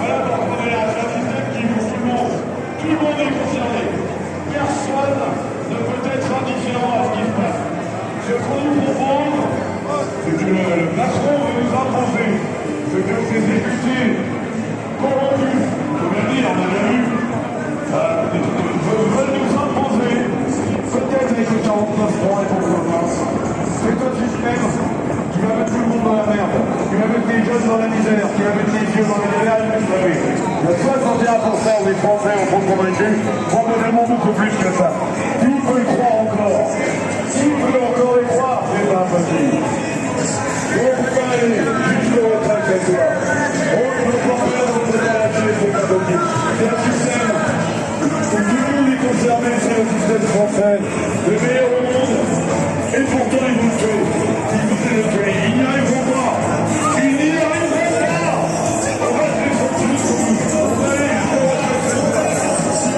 Voilà donc on est à un système qui vous tout le monde. Tout le monde est concerné. Personne ne peut être indifférent à ce qui se passe. Ce qu'on nous propose, ce que le Macron veut nous imposer, ce que ces députés corrompus, je veux dire, on a bien vu, veulent nous imposer, peut-être avec le 49.3 et pourquoi pas, c'est un système qui va mettre tout le monde dans la merde, qui va mettre les jeunes dans la misère, qui va mettre les vieux dans la galère, vous savez. Il y a 61% des Français en sont convaincus, probablement beaucoup plus que ça. Qui peut y croire encore? Qui peut encore y croire? C'est pas possible. On peut pas aller jusqu'au retraite cette fois. On ne peut pas perdre, on ne peut pas lâcher, c'est pas possible. C'est un système où tout le monde est concerné, c'est le système français, le meilleur au monde, et pourtant ils vous le tuent. Ils vous le tuent. Ils n'y arriveront pas. Ils n'y arriveront pas. On va se laisser plus pour vous. On va aller jusqu'au retraite cette fois.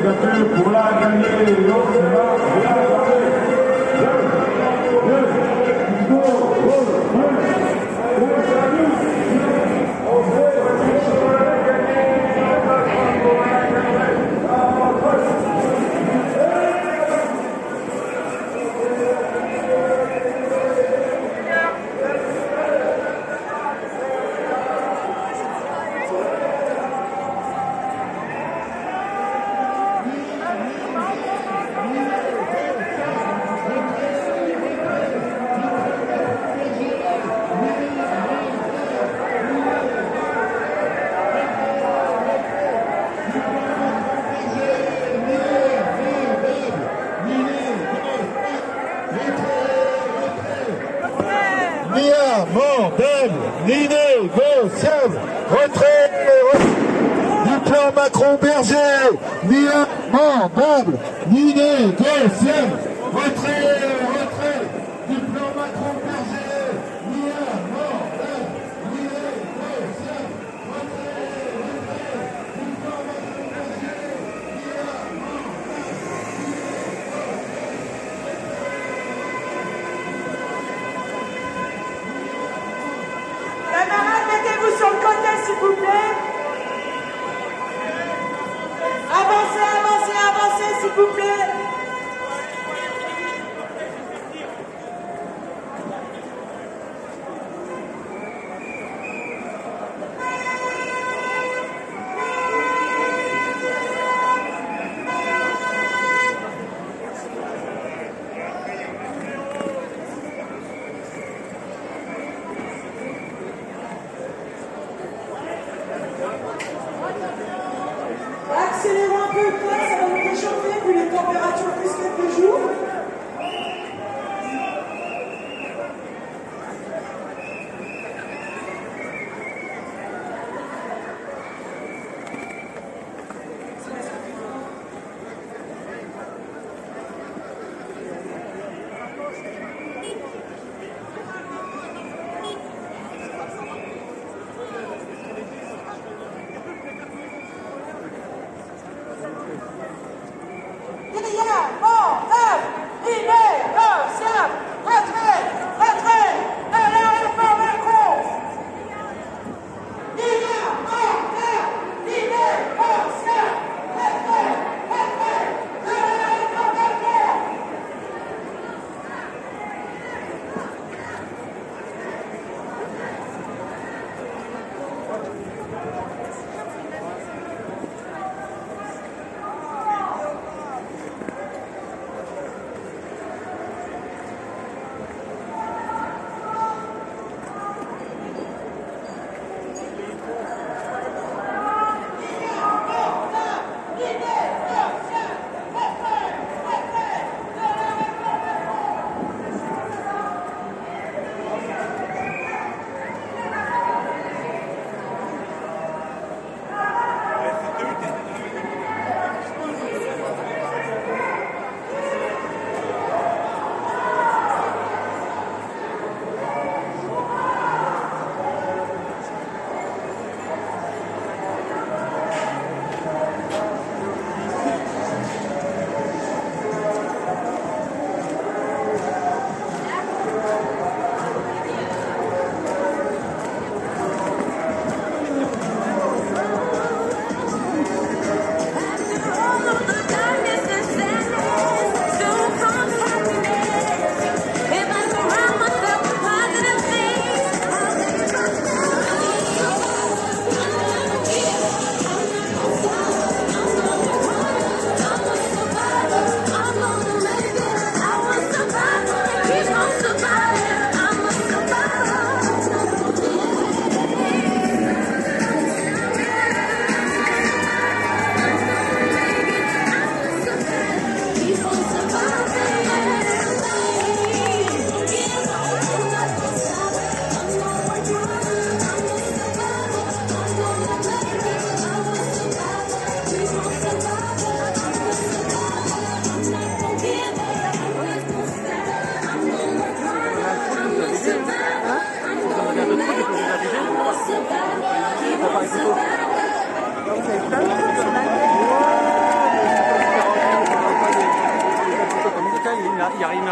candidature pour la gagner. Donc, c'est là, la gagner. Négociable, retrait du plan Macron-Berger, ni amendable, ni négociable, retrait du plan Macron-Berger, ni amendable, ni négociable, retrait du plan Macron-Berger, ni Camarades, mettez-vous sur le côté, s'il vous plaît. Avancez, avancez, avancez, s'il vous plaît. Accélérons un peu le pas, ça va nous réchauffer vu les températures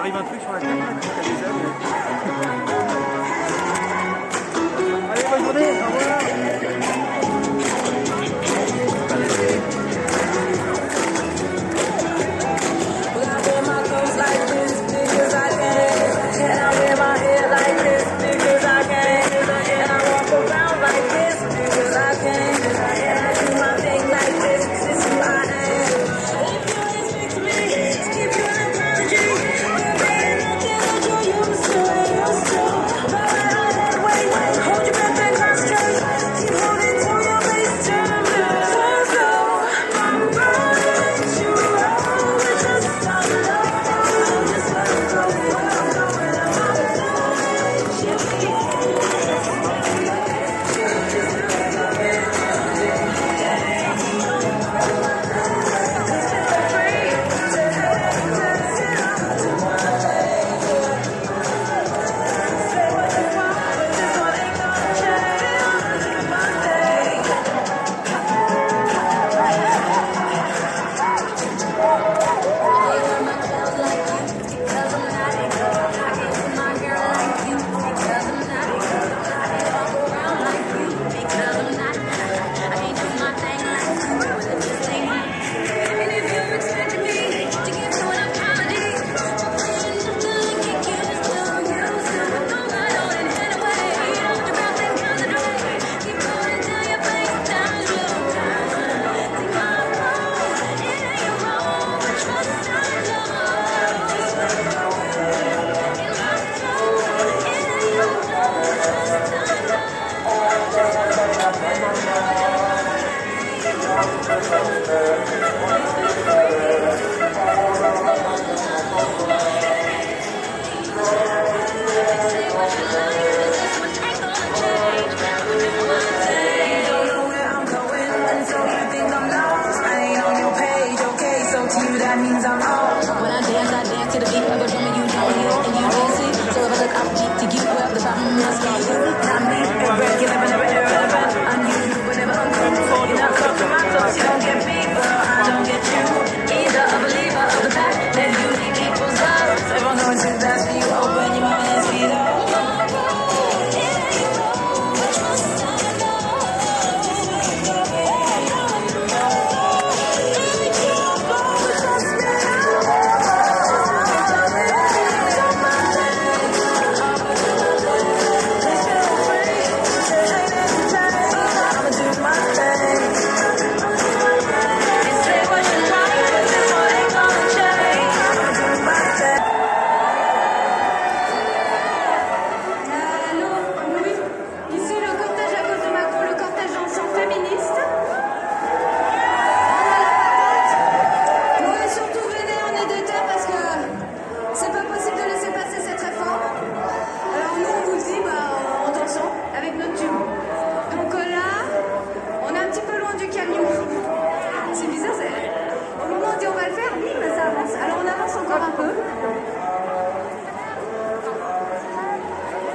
arrive un truc sur la tête, là, t'as des ailes. Allez, bonne journée, au revoir.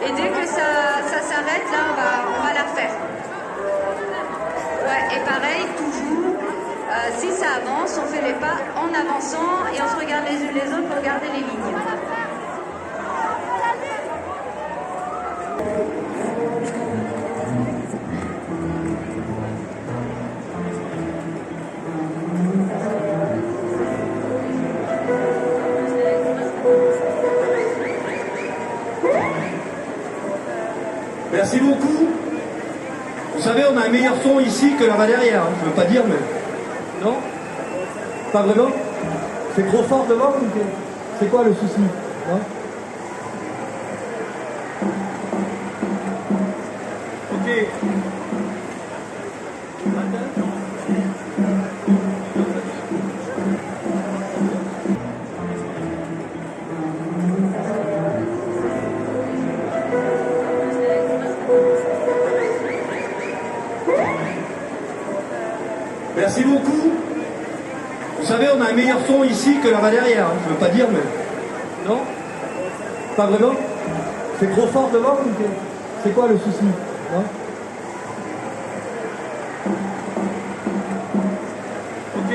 Et dès que ça s'arrête, là, on va la refaire. Ouais, et pareil, toujours, si ça avance, on fait les pas en avançant et on se regarde les unes les autres pour garder les lignes. Merci beaucoup. Vous savez, on a un meilleur son ici que là-bas derrière. Je veux pas dire, mais... Non? Pas vraiment? C'est trop fort devant ou c'est quoi le souci? Non? Ok. Merci beaucoup. Vous savez, on a un meilleur son ici que là-bas derrière. Je veux pas dire, mais... Non? Pas vraiment? C'est trop fort devant ou c'est quoi le souci? Non? Ok.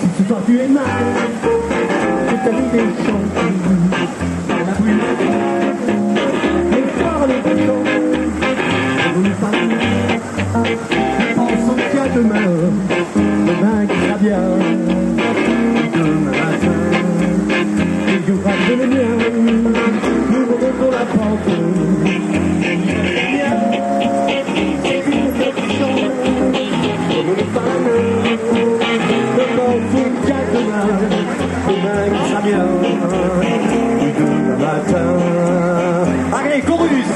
Si ce soir tu es mal, que ta vie est chantée, on a plus les soirs, les chants, on nous parle. Pensons qu'à demain, demain qui sera bien, demain matin, il y aura de le mien, nous remontons la pente. Demain qui sera bien, demain matin. Allez, chorus!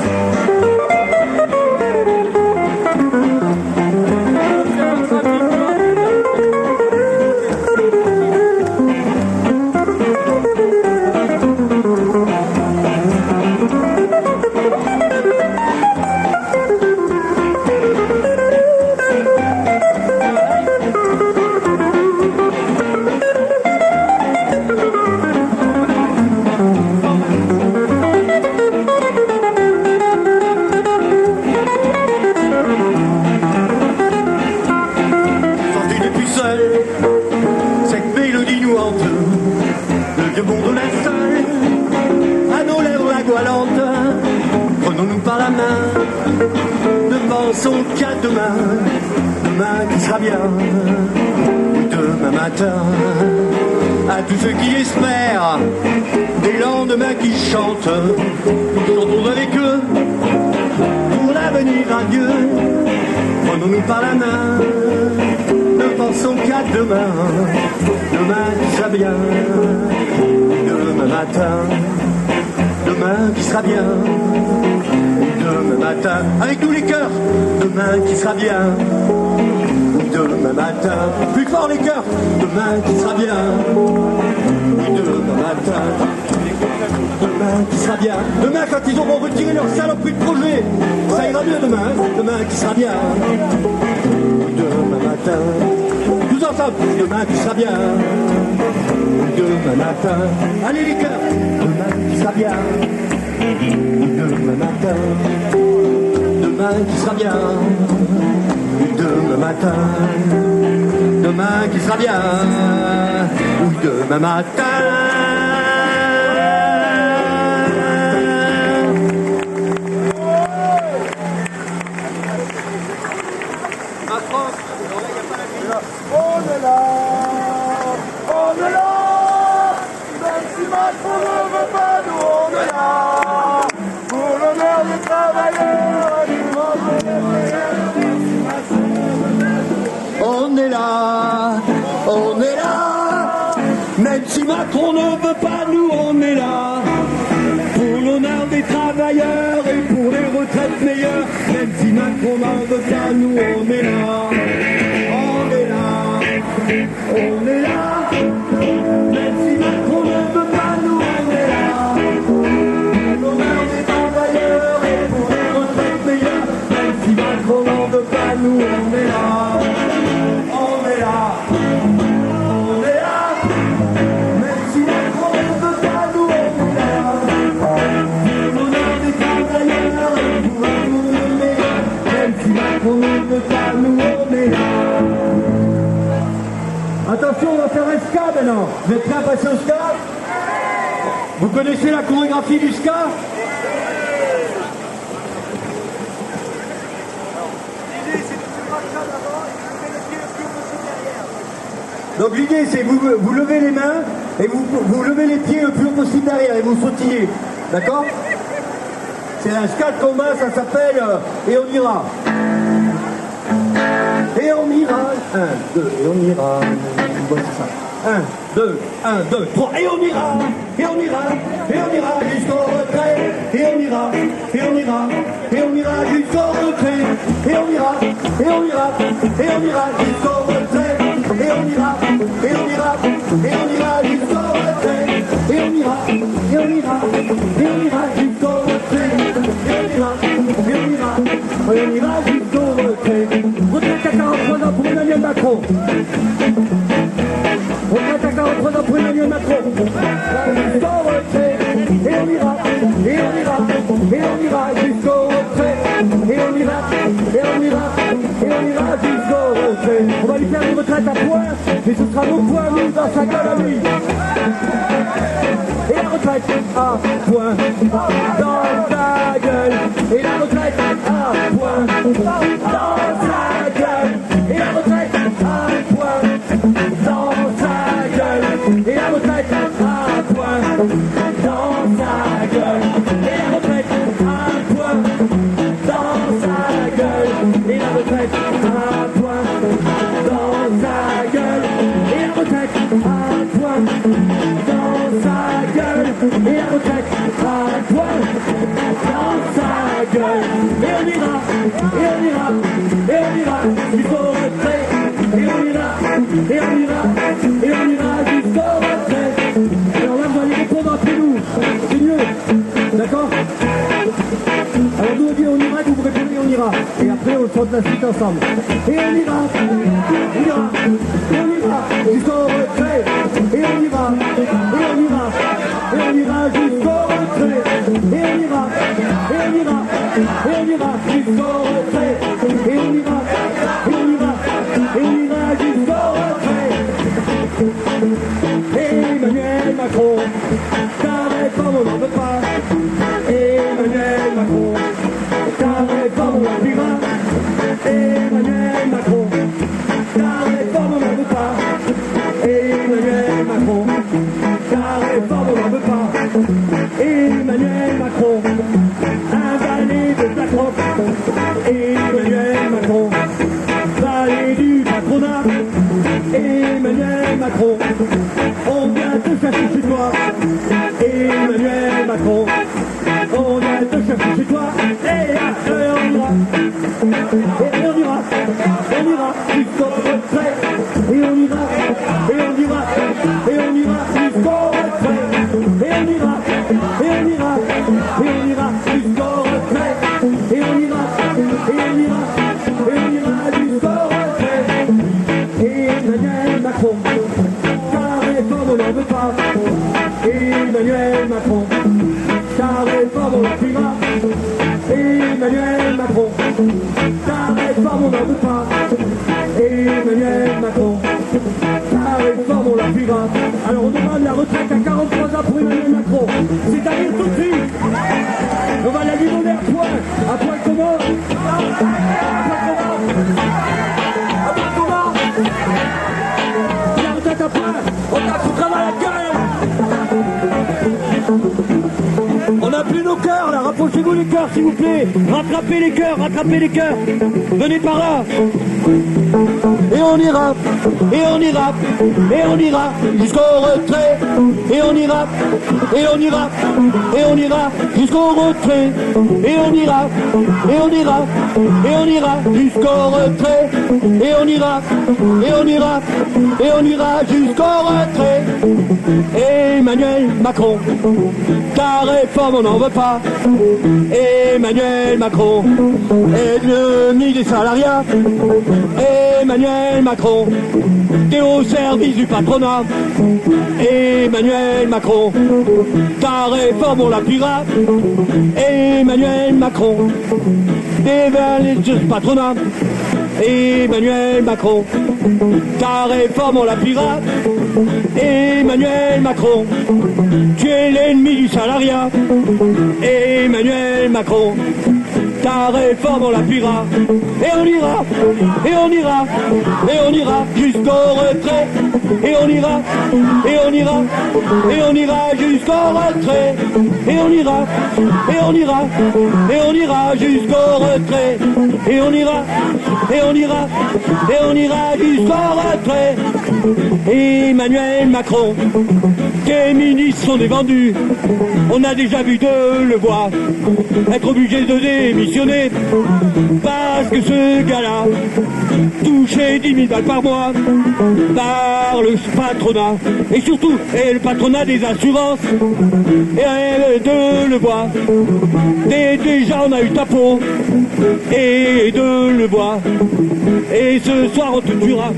Prenons-nous par la main, ne pensons qu'à demain, demain qui sera bien, demain matin. À tous ceux qui espèrent des lendemains qui chantent, nous chantons avec eux pour l'avenir radieux. Prenons-nous par la main, ne pensons qu'à demain, demain qui sera bien, demain matin. Demain qui sera bien, demain matin, avec tous les cœurs, demain qui sera bien, demain matin, plus fort les cœurs, demain qui sera bien, demain matin, demain qui sera bien, demain quand ils auront retiré leur saloperie de projet, ça ira mieux demain, demain qui sera bien, demain matin, tous ensemble, demain qui sera bien, demain matin, allez les cœurs, demain qui sera bien, demain matin, demain qui sera bien, demain matin, demain qui sera bien, oui demain matin. On est là, même si Macron ne veut pas, nous on est là, pour l'honneur des travailleurs, on est là, même si Macron ne veut pas, nous on est là, pour l'honneur des travailleurs et pour les retraites meilleures, même si Macron n'en veut pas, nous on est là. On est là, même si Macron ne veut pas, nous on est là. L'honneur des travailleurs et pour les retraites meilleures, même si Macron n'en veut pas, nous on est là. On est là, on est là, même si Macron ne veut pas, nous on est là. L'honneur des travailleurs et pour les retraites meilleures, même si Macron ne veut pas, nous on est là. Attention, on va faire un ska maintenant. Vous êtes prêts à passer au ska? Vous connaissez la chorégraphie du ska? Donc l'idée c'est vous levez les mains et vous levez les pieds le plus haut possible derrière et vous sautillez. D'accord? C'est un ska de combat, ça s'appelle Et on ira. Et on ira, 1, 2, et on ira, voilà c'est ça, 1, 2, 1, 2, 3, et on ira, et on ira, et on ira jusqu'au retrait, et on ira, et on ira, et on ira jusqu'au retrait, et on ira, et on ira, et on ira jusqu'au retrait, et on ira, et on ira, et on ira jusqu'au retrait, et on ira, et on ira, et on ira jusqu'au retrait, et on ira, et on ira, et on ira jusqu'au retrait. Retraite à 43 ans pour Emmanuel Macron. Retraite à 43 ans pour Emmanuel Macron. Jusqu'au retrait. Et on ira, et on ira, et on ira jusqu'au retrait. Et on ira, et on ira, et on ira jusqu'au retrait. On va lui faire une retraite à points, mais ce sera nos points mis dans sa gueule à lui. Et la retraite à points dans sa gueule. Et la retraite à points dans sa gueule. Et la retraite à points dans sa gueule. Et la retraite à points dans sa gueule. Et la retraite à points dans sa gueule. Et la retraite à points dans sa gueule. Et la retraite à points dans sa gueule. Et la retraite à points dans sa gueule. Et on ira, et on ira, et on ira jusqu'au retrait. Et on ira, et on ira, et on ira jusqu'au retrait. Alors là, vous allez répondre après nous. C'est mieux. D'accord? Alors nous on dit on ira, vous répondez on ira. Et après on chante la suite ensemble. Et on ira, on ira, et on ira jusqu'au retrait. Et on ira, et on ira, et on ira jusqu'au retrait. Et on ira, et on ira, et on ira jusqu'au retrait. Et on ira, et on ira, et on ira jusqu'au retrait. Emmanuel Macron, ta réforme on n'en veut pas. Emmanuel Macron, ta réforme on l'appuiera. Emmanuel Macron, ta réforme on n'en veut pas. Emmanuel Macron, ta réforme on n'en veut pas. Emmanuel Macron, invalide de ta croque. Emmanuel Macron, valet du patronat. Emmanuel Macron, on vient te chercher chez toi. Emmanuel Macron, on vient te chercher chez toi. Et après on ira, et on ira, on ira jusqu'au retrait. Et on ira, et on ira, et on ira jusqu'au retrait. Et on ira, et on ira, et on ira jusqu'au retrait. Et on ira, et on ira, et on ira jusqu'au retrait. Emmanuel Macron, ta réforme on n'en veut pas. Emmanuel Macron, ta réforme on l'appuiera. Emmanuel Macron, ta réforme on n'en veut pas. Emmanuel Macron, ta réforme on l'appuiera. Alors on demande la retraite à 43 ans pour Emmanuel Macron. C'est-à-dire tout de suite. On va la lui donner à point. À point comment? À point comment? À point comment? La retraite à point. On a foutu à la gueule. On n'a plus nos cœurs là, rapprochez-vous les cœurs s'il vous plaît. Rattrapez les cœurs, rattrapez les cœurs. Venez par là. Et on ira, et on ira, et on ira jusqu'au retrait. Et on ira, et on ira, et on ira jusqu'au retrait. Et on ira, et on ira, et on ira jusqu'au retrait. Et on ira, et on ira, et on ira jusqu'au retrait. Emmanuel Macron, ta réforme on n'en veut pas. Emmanuel Macron est l'ennemi des salariés. Emmanuel Macron, t'es au service du patronat. Emmanuel Macron, ta réforme on l'appuiera. Emmanuel Macron, t'es valide du patronat. Emmanuel Macron, ta réforme on l'appuiera. Emmanuel Macron, tu es l'ennemi du salariat. Emmanuel Macron, ta réforme on l'appuiera. Et on ira, et on ira, et on ira jusqu'au retrait. Et on ira, et on ira, et on ira jusqu'au retrait. Et on ira, et on ira, et on ira jusqu'au retrait. Et on ira, et on ira, et on ira jusqu'au retrait. Emmanuel Macron, tes ministres sont des vendus. On a déjà vu Delevoye être obligé de démissionner parce que ce gars-là touchait 10 000 balles par mois par le patronat et surtout le patronat des assurances. Et Delevoye, déjà on a eu ta peau et Delevoye, et ce soir on te tuera.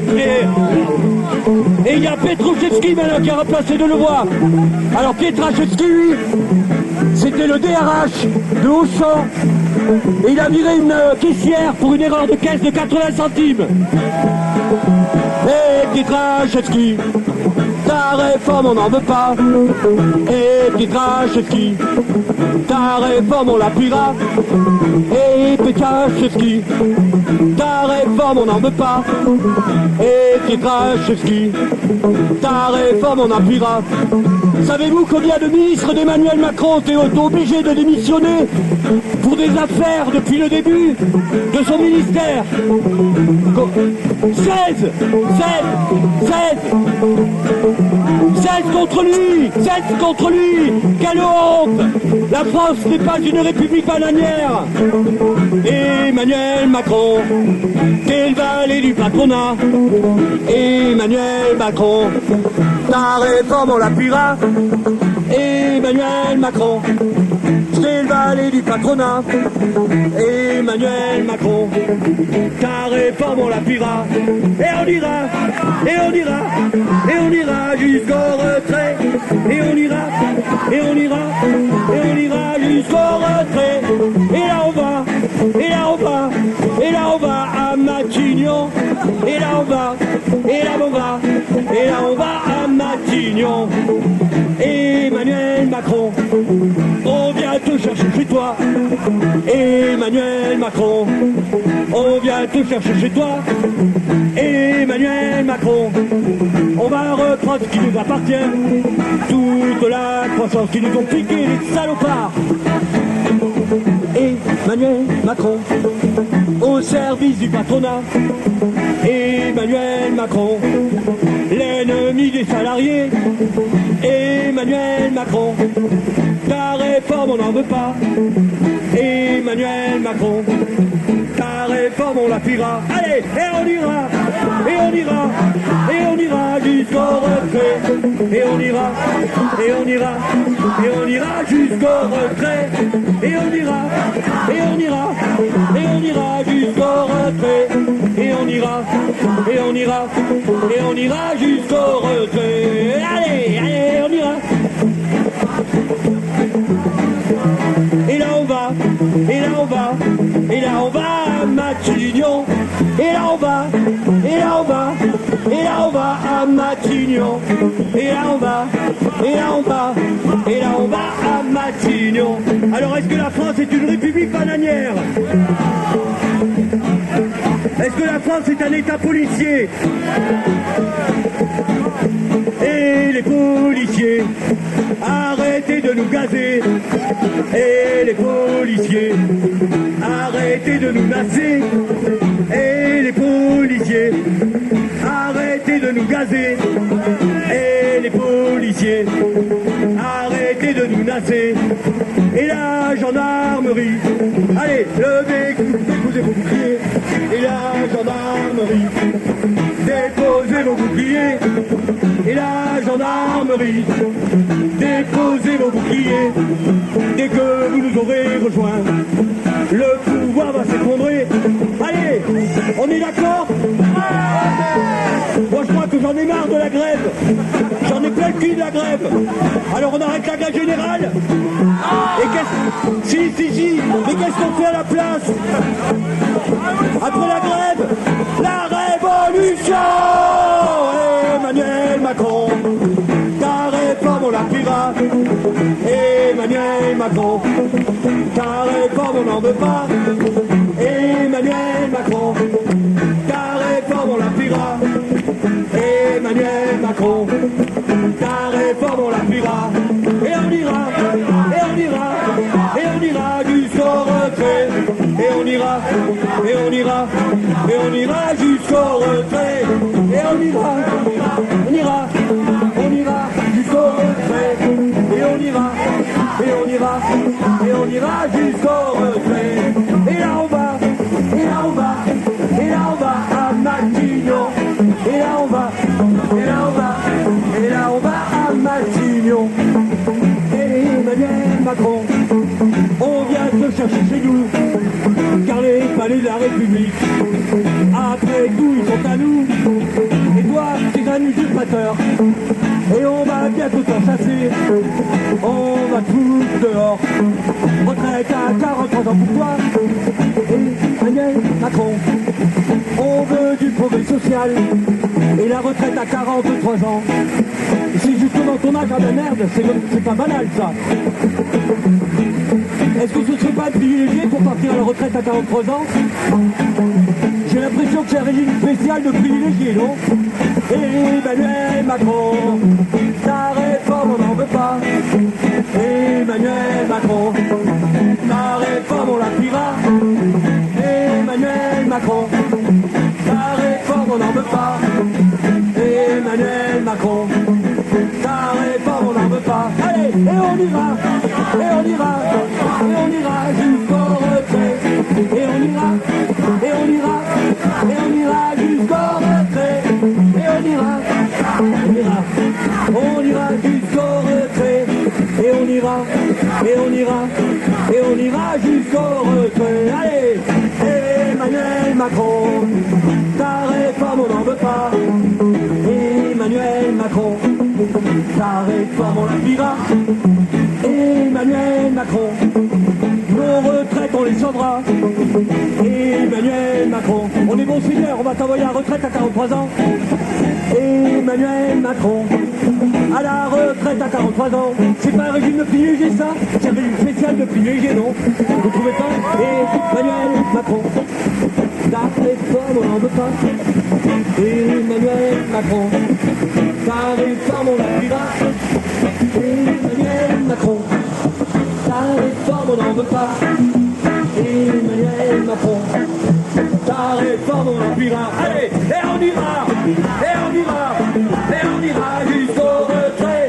Et il y a Petrouchevski maintenant qui a remplacé Delevoye. Alors Pietraszewski, lui, c'était le DRH de Auchan. Et il a viré une caissière pour une erreur de caisse de 80 centimes. Et Pietraszewski, ta réforme on n'en veut pas. Et Pietraszewski, ta réforme on l'appuiera. Et Pietraszewski, ta réforme on n'en veut pas. Et Pietraszewski, ta réforme on appuiera. Savez-vous combien de ministres d'Emmanuel Macron ont été obligés de démissionner pour des affaires depuis le début de son ministère? 16 contre lui! 16 contre lui! Quelle honte! La France n'est pas une république bananière! Emmanuel Macron, t'es le valet du patronat. Emmanuel Macron, ta réforme on l'appuiera. Emmanuel Macron, t'es le valet du patronat. Emmanuel Macron, ta réforme on l'appuiera. Et on ira, et on ira, et on ira jusqu'au retrait. Et on ira, et on ira, et on ira jusqu'au retrait. Et là on va, et là on va, et là on va à Matignon. Et là on va, et là on va, et là on va à Matignon. Emmanuel Macron, on vient te chercher chez toi. Emmanuel Macron, on vient te chercher chez toi. Emmanuel Macron, on va reprendre ce qui nous appartient. Toute la croissance qui nous ont piqué les salopards. Emmanuel Macron, au service du patronat. Emmanuel Macron, l'ennemi des salariés. Emmanuel Macron, ta réforme on n'en veut pas. Emmanuel Macron, ta réforme on l'appuiera. Allez, et on ira, et on ira, et on ira jusqu'au retrait. Et on ira, et on ira, et on ira jusqu'au retrait. Et on ira, et on ira, et on ira jusqu'au retrait. Et on ira, et on ira, et on ira jusqu'au retrait. Allez, allez, on ira. Et là on va, et là on va, et là on va à Matignon. Et là on va, et là on va, et là on va à Matignon. Et là on va, et là on va, et là on va à Matignon. Alors est-ce que la France est une république bananière? Est-ce que la France est un état policier? Et les policiers, arrêtez de nous gazer. Et les policiers, arrêtez de nous nasser. Et les policiers, arrêtez de nous gazer. Et les policiers, arrêtez de nous nasser. Et la gendarmerie, allez, levez, déposez vos boucliers. Et la gendarmerie, déposez vos boucliers. Et la gendarmerie, déposez vos boucliers. Dès que vous nous aurez rejoints, le pouvoir va s'effondrer. Allez, on est d'accord? Moi je crois que j'en ai marre de la grève. J'en ai plein le cul de la grève. Alors on arrête la grève générale. Et qu'est-ce... Si. Mais qu'est-ce qu'on fait à la place? Après la grève, la révolution. Emmanuel Macron, ta réforme on l'appuiera. Emmanuel Macron, ta réforme on n'en veut pas. Emmanuel Macron, ta réforme on l'appuiera. Emmanuel Macron, ta réforme on l'appuiera. Et on ira, et on ira, et on ira jusqu'au retrait. Et on ira, et on ira, et on ira jusqu'au retrait. Et on ira va, et là on va, et là on va à Matignon. Et Emmanuel Macron, on vient te chercher chez nous, car les palais de la République, après tout ils sont à nous. Et toi, tu es un usurpateur, et on va bientôt t'en chasser, on va te foutre dehors. Retraite à 43 ans pour toi, Emmanuel Macron. On veut du progrès social, et la retraite à 43 ans. C'est justement ton âge à la merde, c'est pas banal ça. Est-ce que ce serait pas privilégié pour partir à la retraite à 43 ans? J'ai l'impression que c'est un régime spécial de privilégiés, non? Emmanuel Macron, ta réforme on n'en veut pas. Emmanuel Macron, ta réforme on l'appliquera. Emmanuel Macron, ta réforme on n'en veut pas. Emmanuel Macron, ta réforme on n'en veut pas. Allez, et on ira, et on ira, et on ira jusqu'au retrait. Et on ira, et on ira, et on ira jusqu'au retrait. Et on ira, on ira jusqu'au retrait. Et on ira, et on ira, et on ira jusqu'au retrait. Allez, Emmanuel Macron, ta réforme on n'en veut pas. Emmanuel Macron, ta réforme on l'appliquera. Emmanuel Macron, nos retraites on les sauvera. Emmanuel Macron, on est bon seigneur, on va t'envoyer à la retraite à 43 ans. Emmanuel Macron, à la retraite à 43 ans. C'est pas un régime de privilégié ça? C'est un régime spécial de privilégié, non? Vous trouvez pas? Emmanuel Macron, ta réforme on n'en veut pas. Emmanuel Macron, ta réforme on l'appliquera. Emmanuel Macron, ta réforme on n'en veut pas. Emmanuel Macron, ta réforme on l'appliquera. Allez, et on ira, et on ira, et on ira jusqu'au retrait.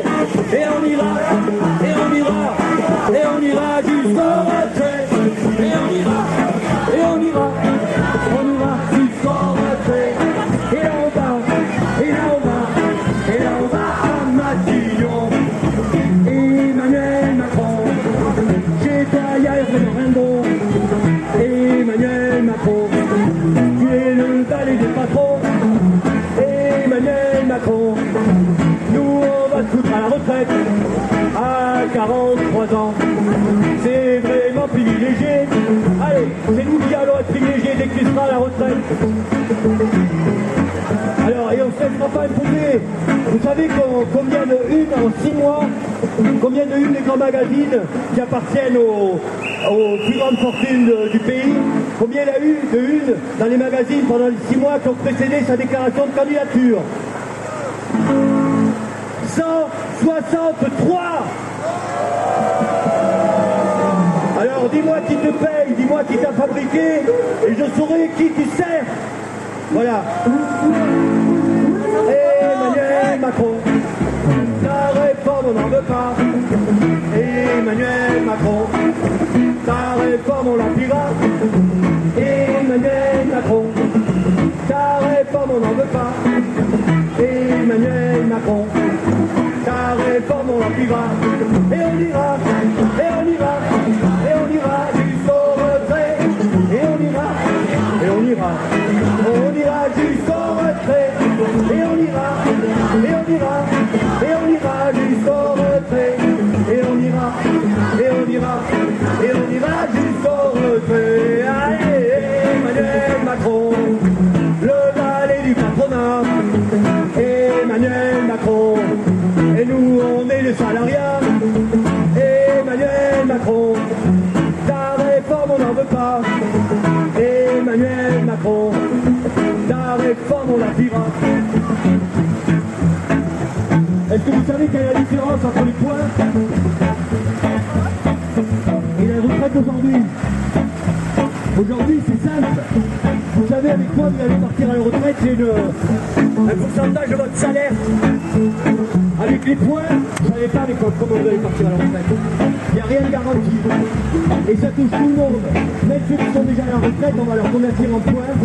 Et on ira, et on ira, et on ira jusqu'au retrait. Et on ira, et on ira, on ira jusqu'au retrait. Et là on va, et là on va, et là on va à Matignon. Emmanuel Macron, chez toi y'a rien de bon. Emmanuel Macron, tu es le valet des patrons. Emmanuel Macron, nous on va te foutre à la retraite à 43 ans. C'est vraiment privilégié. Allez, c'est nous qui allons être privilégiés dès que tu seras à la retraite. Alors, et on se laissera pas imposer. Vous savez combien de une en 6 mois, combien de une des grands magazines qui appartiennent aux plus grandes fortunes du pays, combien il a eu de une dans les magazines pendant les 6 mois qui ont précédé sa déclaration de candidature? 163. Alors dis-moi qui te paye, dis-moi qui t'a fabriqué, et je saurai qui tu sers. Voilà. Emmanuel Macron, ta réforme on n'en veut pas. Emmanuel Macron, ta réforme on l'appliquera. Emmanuel Macron, ta réforme on n'en veut pas. Emmanuel Macron, ta réforme on l'appliquera. Et on ira, et on ira, et on ira jusqu'au retrait. Et on ira, et on ira, on ira jusqu'au retrait. Et on ira, et on ira, et on ira jusqu'au retrait. Et on ira, et on ira, et on ira jusqu'au retrait. Allez, Emmanuel Macron, le valet du patronat. Emmanuel Macron, et nous on est les salariats. Emmanuel Macron, ta réforme on n'en veut pas. Emmanuel Macron, ta réforme on l'appliquera. Est-ce que vous savez quelle est la différence entre les points et la retraite d'aujourd'hui? Aujourd'hui c'est simple. Vous savez avec quoi vous allez partir à la retraite, c'est un pourcentage de votre salaire. Avec avec les points, je savais pas avec quoi, comment vous allez partir à la retraite. Il n'y a rien de garanti. Et ça touche tout le monde. Même ceux qui sont déjà à la retraite, on va leur convertir en points.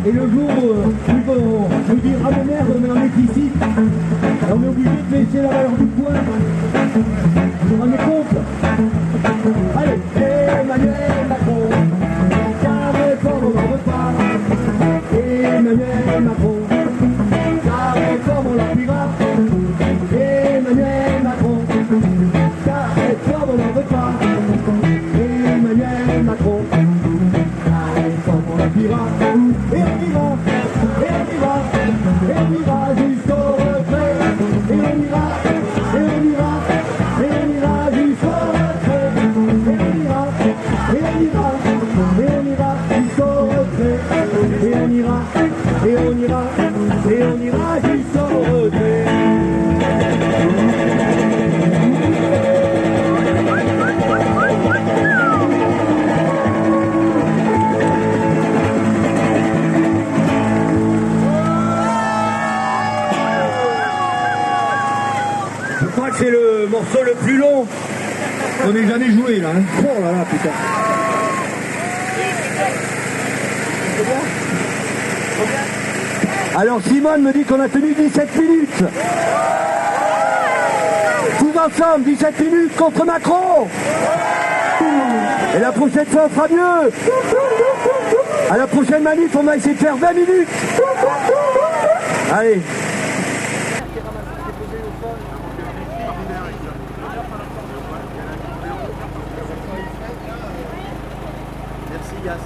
Et le jour où ils vont nous dire ah mais merde, on est en déficit, on est obligé de baisser la valeur du point. Vous vous rendez compte? Allez, Emmanuel Macron, ta réforme on n'en veut pas. Emmanuel Macron, ta réforme on l'appliquera. Emmanuel Macron, ta réforme on n'en veut pas. Emmanuel Macron, ta réforme on l'appliquera. Et on ira, et on ira, et on ira jusqu'au retrait. Et on ira, et on ira, et on ira jusqu'au retrait. Et on ira, et on ira, et on ira jusqu'au retrait. Et on ira, et on ira, et on ira jusqu'au retrait. Je crois que c'est le morceau le plus long qu'on ait jamais joué là. Hein. Oh là là, putain. Alors Simone me dit qu'on a tenu 17 minutes. Tous ensemble, 17 minutes contre Macron. Et la prochaine fois, on fera mieux. À la prochaine manif, on va essayer de faire 20 minutes. Allez. Merci Yass.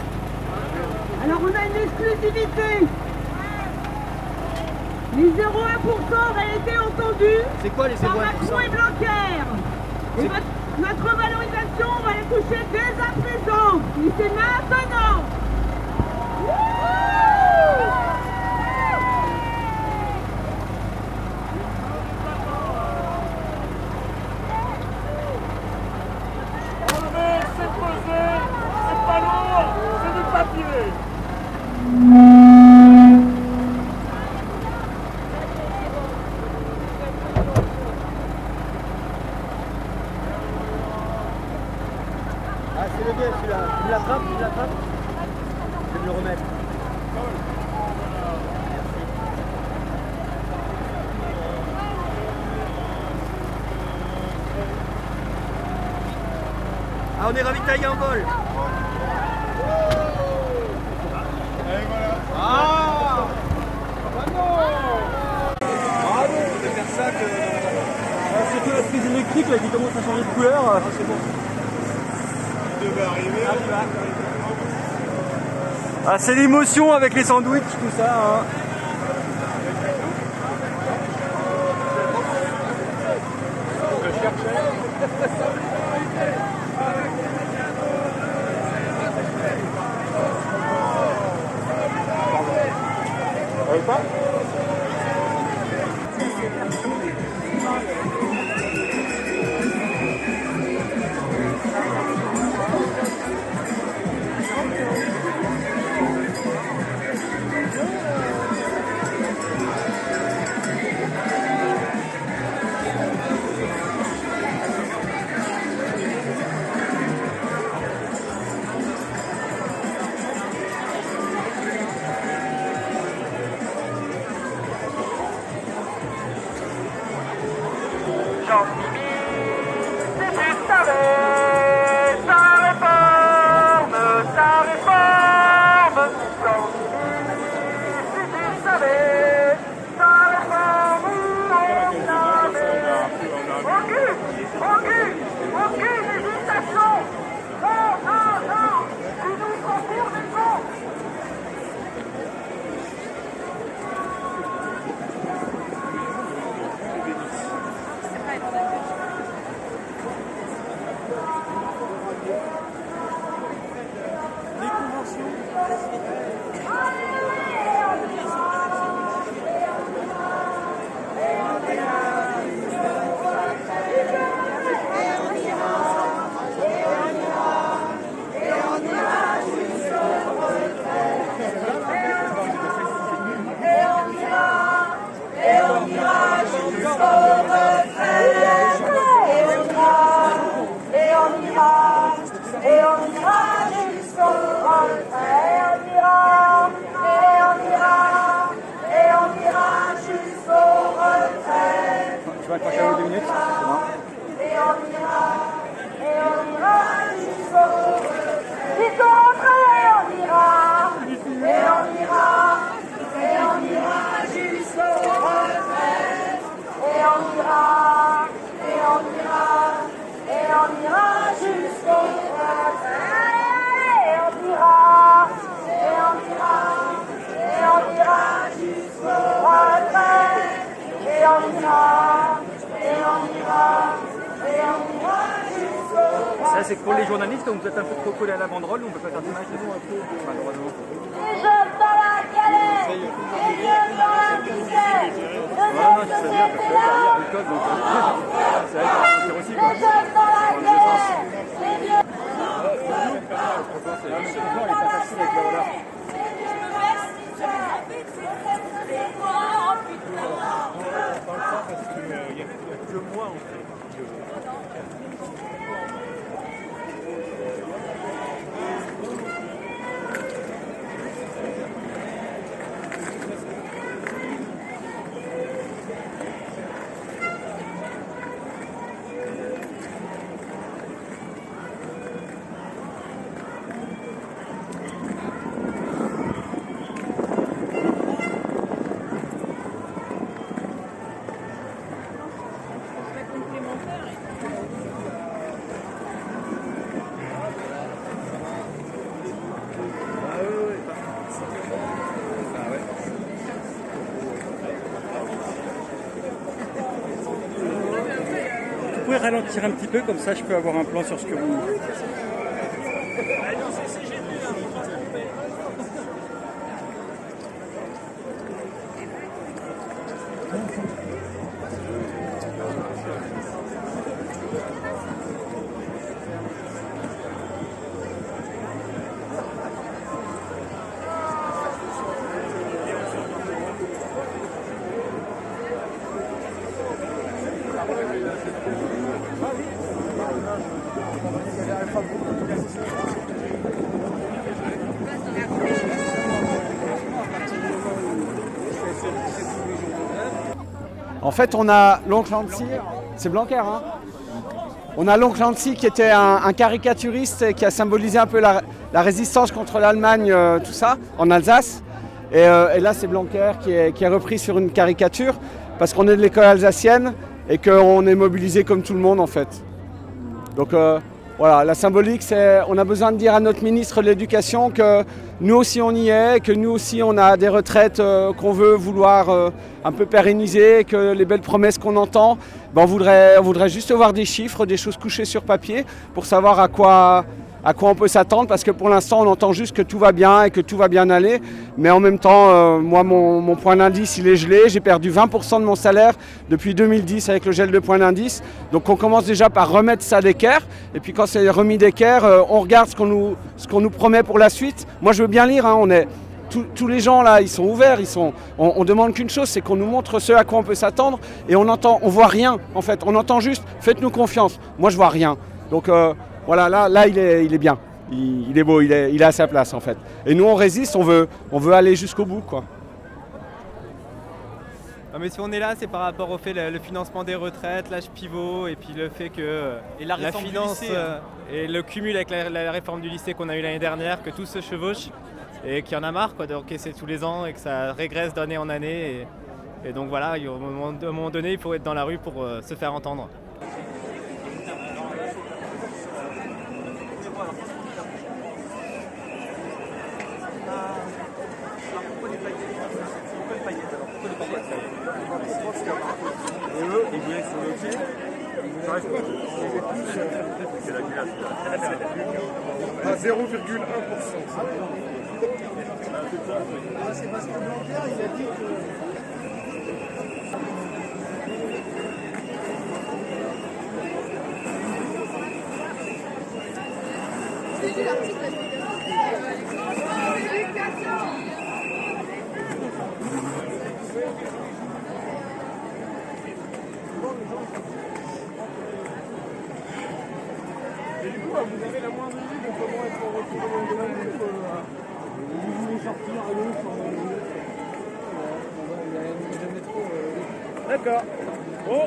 Alors on a une exclusivité. Les 0,1% auraient été entendus C'est quoi les 0,1% par Macron et Blanquer. Et notre valorisation, on va les toucher dès à présent. Et c'est maintenant. Ah c'est le bien celui-là. Tu me l'attrapes, tu me l'attrapes. Je vais me le remettre. Ah on est ravitaillé en vol. Ah bravo de faire ça que... C'est que la prise électrique là, qui commence à changer de couleur. Ah c'est bon. Ah, c'est l'émotion avec les sandwichs, tout ça. Hein. Et on ira jusqu'au vas accrocher à 2 minutes. Et on ira jusqu'au bout. Jusqu'au retrait, on ira. Et on ira jusqu'au retrait. Et on ira jusqu'au retrait. Et on ira jusqu'au retrait. Et on ira jusqu'au Ça, c'est que pour les journalistes, vous êtes un peu trop collés à la banderole, on peut pas faire d'image de nous un peu. Malheureusement. Les jeunes dans la galère, les jeunes dans la misère, Non, je sais bien, parce que là, il y a le code, donc c'est vrai que c'est aussi quoi. les jeunes dans la galère, les vieux. Il est pas facile avec le roller. Vous pouvez ralentir un petit peu, comme ça je peux avoir un plan sur ce que vous... En fait, on a l'oncle Lancy, c'est Blanquer, hein. On a l'oncle Lancy qui était un caricaturiste et qui a symbolisé un peu la résistance contre l'Allemagne, tout ça, en Alsace. Et là, c'est Blanquer qui est repris sur une caricature parce qu'on est de l'école alsacienne et qu'on est mobilisé comme tout le monde, en fait. Donc voilà, la symbolique, c'est on a besoin de dire à notre ministre de l'Éducation que nous aussi on y est, que nous aussi on a des retraites qu'on veut vouloir un peu pérenniser, que les belles promesses qu'on entend, ben on voudrait juste voir des chiffres, des choses couchées sur papier pour savoir à quoi on peut s'attendre, parce que pour l'instant on entend juste que tout va bien et que tout va bien aller, mais en même temps moi mon point d'indice il est gelé, j'ai perdu 20% de mon salaire depuis 2010 avec le gel de point d'indice, donc on commence déjà par remettre ça d'équerre, et puis quand c'est remis d'équerre, on regarde ce qu'on nous promet pour la suite. Moi je veux bien lire, hein, tous les gens là, ils sont ouverts, on demande qu'une chose, c'est qu'on nous montre ce à quoi on peut s'attendre, et on voit rien en fait, on entend juste faites-nous confiance. Moi je vois rien, donc voilà, là il est bien, il est beau, il est à sa place en fait. Et nous on résiste, on veut aller jusqu'au bout quoi. Non, mais si on est là, c'est par rapport au fait le financement des retraites, l'âge pivot, et puis le fait que la finance et le cumul avec la réforme du lycée qu'on a eu l'année dernière, que tout se chevauche et qu'il y en a marre quoi, d'encaisser tous les ans et que ça régresse d'année en année. Et donc voilà, à un moment donné, il faut être dans la rue pour se faire entendre. Et eux, ils voulaient sur le pied. Ça reste pas. C'est la glace. À 0,1%. C'est parce que Blanquer, il a dit que. C'est l'article Et du coup, vous avez la moindre idée de comment être en retour de la bouffe. Vous voulez sortir à l'eau sans... D'accord. Bon.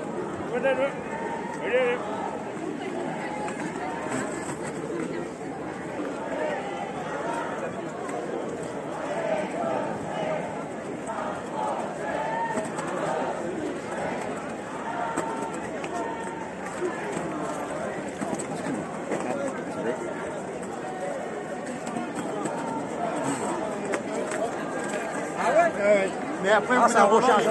Mais après, c'est un recharge.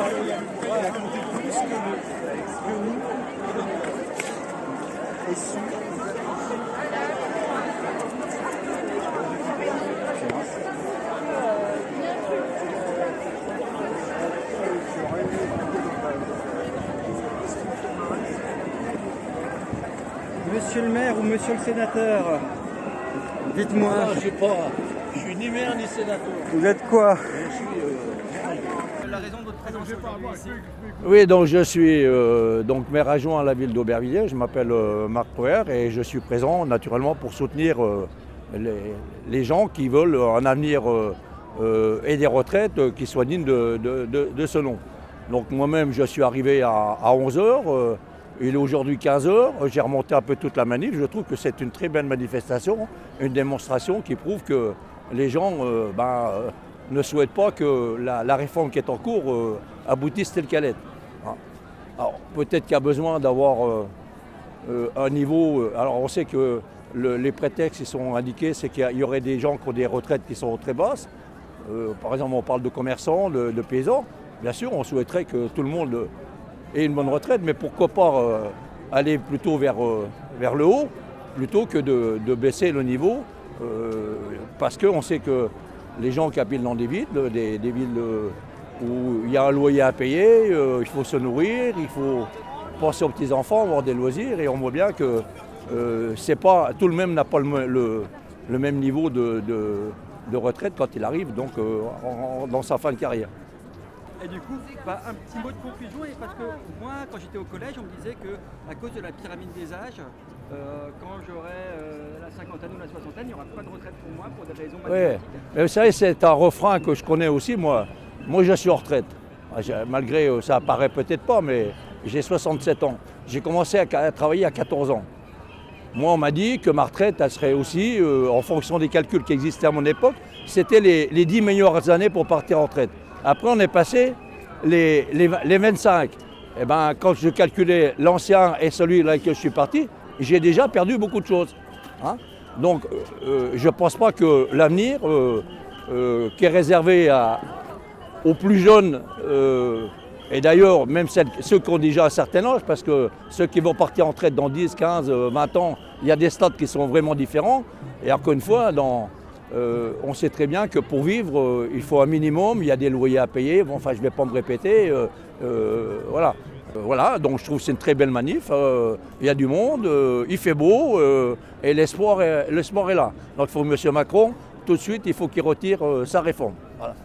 Monsieur le maire ou monsieur le sénateur, dites-moi. Je sais pas, je suis ni maire ni sénateur. Vous êtes quoi? La raison de votre présence aujourd'hui ici. Oui, donc je suis donc maire adjoint à la ville d'Aubervilliers. Je m'appelle Marc Poher et je suis présent naturellement pour soutenir les gens qui veulent un avenir et des retraites qui soient dignes de ce nom. Donc moi-même, je suis arrivé à 11h. Il est aujourd'hui 15h. J'ai remonté un peu toute la manif. Je trouve que c'est une très belle manifestation, une démonstration qui prouve que les gens ne souhaitent pas que la réforme qui est en cours aboutisse telle qu'elle est. Alors peut-être qu'il y a besoin d'avoir un niveau. Alors on sait que les prétextes qui sont indiqués, c'est qu'il y aurait des gens qui ont des retraites qui sont très basses. Par exemple, on parle de commerçants, de paysans. Bien sûr, on souhaiterait que tout le monde ait une bonne retraite, mais pourquoi pas aller plutôt vers le haut, plutôt que de baisser le niveau, parce qu'on sait que les gens qui habitent dans des villes où il y a un loyer à payer, il faut se nourrir, il faut penser aux petits-enfants, avoir des loisirs, et on voit bien que c'est pas, tout le même n'a pas le même niveau de retraite quand il arrive donc, dans sa fin de carrière. Et du coup, un petit mot de conclusion, et parce que moi, quand j'étais au collège, on me disait qu'à cause de la pyramide des âges, quand j'aurai la cinquantaine ou la soixantaine, il n'y aura pas de retraite pour moi pour des raisons mathématiques. Oui, mais vous savez, c'est un refrain que je connais aussi, moi. Moi, je suis en retraite. Malgré, ça apparaît peut-être pas, mais j'ai 67 ans. J'ai commencé à travailler à 14 ans. Moi, on m'a dit que ma retraite, elle serait aussi, en fonction des calculs qui existaient à mon époque, c'était les 10 meilleures années pour partir en retraite. Après, on est passé les 25. Et ben, quand je calculais l'ancien et celui là que je suis parti, j'ai déjà perdu beaucoup de choses. Donc, je ne pense pas que l'avenir, qui est réservé aux plus jeunes, et d'ailleurs, même ceux qui ont déjà un certain âge, parce que ceux qui vont partir en retraite dans 10, 15, 20 ans, il y a des stades qui sont vraiment différents. Et encore une fois, on sait très bien que pour vivre, il faut un minimum, il y a des loyers à payer. Bon, enfin, je ne vais pas me répéter. Voilà. Voilà, donc je trouve que c'est une très belle manif. Il y a du monde, il fait beau et l'espoir est là. Donc il faut M. Macron, tout de suite, il faut qu'il retire sa réforme. Voilà.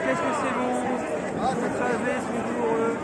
Qu'est-ce que c'est bon? Ah, c'est crevé, c'est douloureux.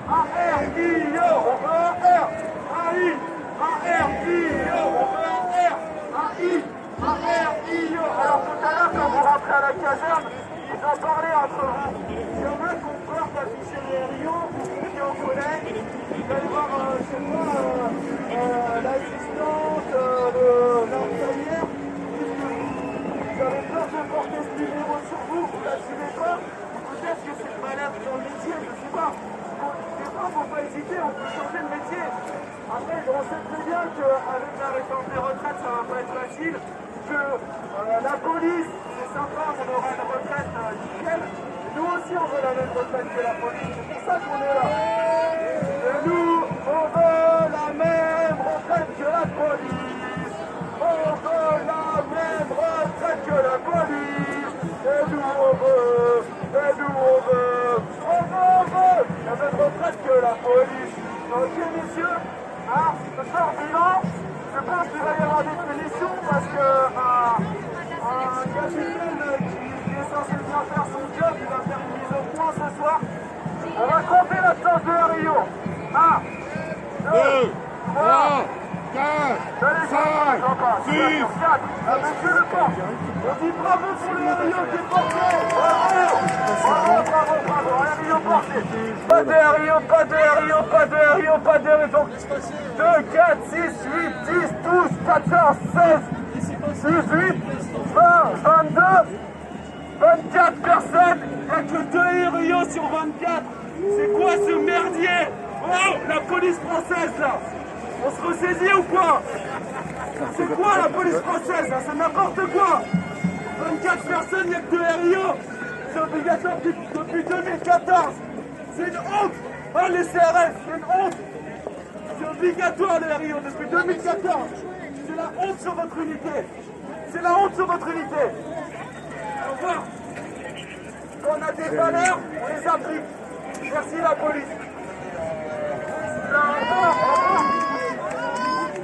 A-R-I-O, on veut un R. A-I, A-R-I-O, on veut un R. A-I, A-R-I-O. Alors tout à l'heure, quand vous rentrez à la caserne, ils ont parlé entre vous. Il y en a qui ont peur d'afficher les RIO, qui ont collègue. Vous allez voir, je sais pas, l'assistante, l'infirmière. Vous avez peur de porter ce numéro sur vous, vous l'assumez pas. Peut-être que c'est le malheur dans le métier, je sais pas. Des fois, faut pas hésiter, on peut changer de métier. Après, on sait très bien qu'avec la réforme des retraites, ça va pas être facile. Que la police, c'est sympa, on aura une retraite nickel. Nous aussi, on veut la même retraite que la police. C'est pour ça qu'on est là. Et nous, on veut la même retraite que la police. On veut la même retraite que la police. Et nous, on veut. Et nous, on veut. La même retraite que la police. Ok, messieurs, hein, ce soir, bilan, je pense qu'il va y avoir des punitions parce que un capitaine qui est censé bien faire son job, il va faire une mise au point ce soir. On va compter l'absence de Rio. 1, 2, 3, 4, 5, 6, 4. Monsieur le porte. On dit bravo pour le Rio qui est porté. Bravo. Rio porté. Pas de Rio. Donc 2, 4, 6, 8, 10, 12, 14, 16, 18, 20, 22, 24 personnes. Il n'y a que 2 Rio sur 24. C'est quoi ce merdier? Oh, la police française là. On se ressaisit ou quoi? C'est quoi la police française là? C'est n'importe quoi. 24 personnes, il n'y a que 2 RIO. C'est obligatoire depuis 2014. C'est une honte. Ah, les CRS, c'est une honte. C'est obligatoire les RIO depuis 2014. C'est la honte sur votre unité. C'est la honte sur votre unité. Au revoir. Quand on a des valeurs, on les applique. Merci la police.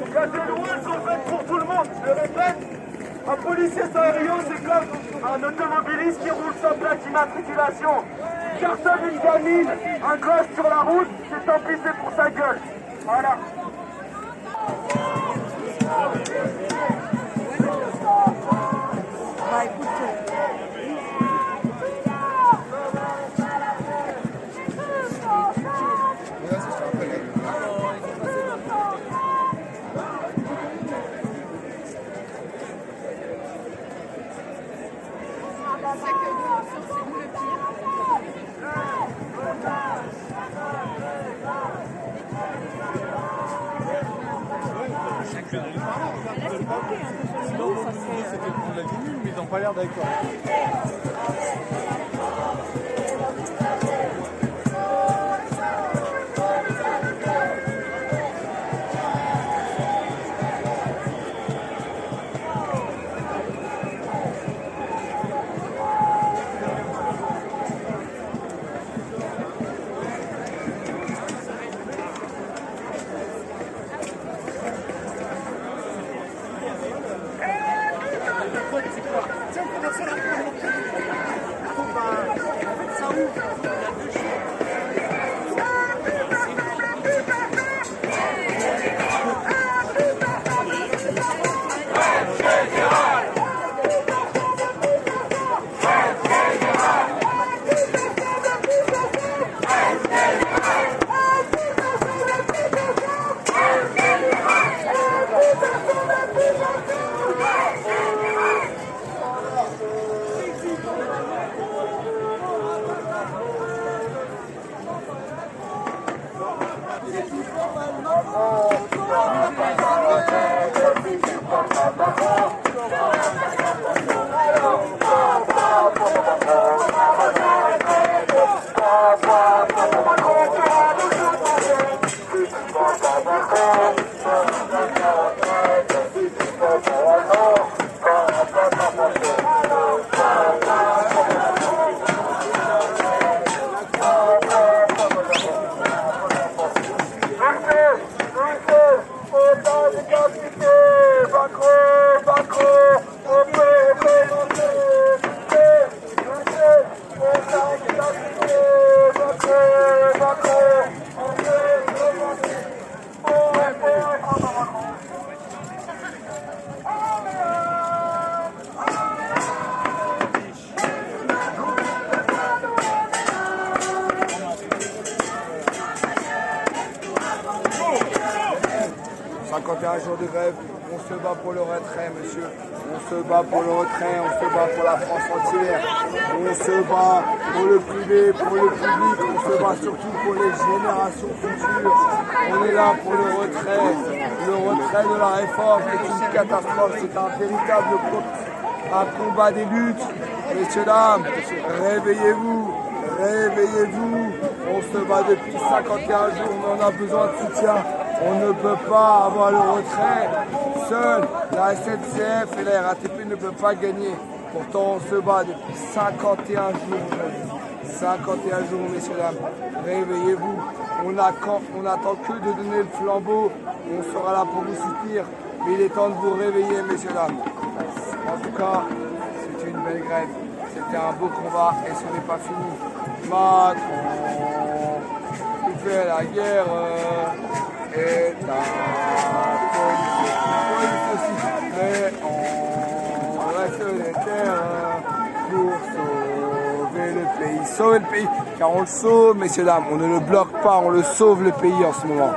Il y a des lois qui sont faites pour tout le monde, je le répète. Un policier sans RIO, c'est comme un automobiliste qui roule sans plaque d'immatriculation. Personne une gamine, un gosse sur la route, c'est tant pis, c'est pour sa gueule. Voilà. Mais ils n'ont pas l'air d'accord. 51 jours de grève. On se bat pour le retrait, monsieur. On se bat pour le retrait, on se bat pour la France entière. On se bat pour le privé, pour le public. On se bat surtout pour les générations futures. On est là pour le retrait de la réforme est une catastrophe. C'est un véritable combat des luttes. Messieurs, dames, réveillez-vous. Réveillez-vous, on se bat depuis 51 jours, on en a besoin de soutien. On ne peut pas avoir le retrait. Seule la SNCF et la RATP ne peuvent pas gagner. Pourtant, on se bat depuis 51 jours. 51 jours, messieurs, dames. Réveillez-vous. On n'attend que de donner le flambeau. On sera là pour vous soutenir. Mais il est temps de vous réveiller, messieurs, dames. En tout cas, c'est une belle grève. C'était un beau combat et ce n'est pas fini. Macron, qui fait la guerre, est un police aussi. Mais on reste des terres pour sauver le pays, car on le sauve, messieurs, dames. On ne le bloque pas, on le sauve le pays en ce moment.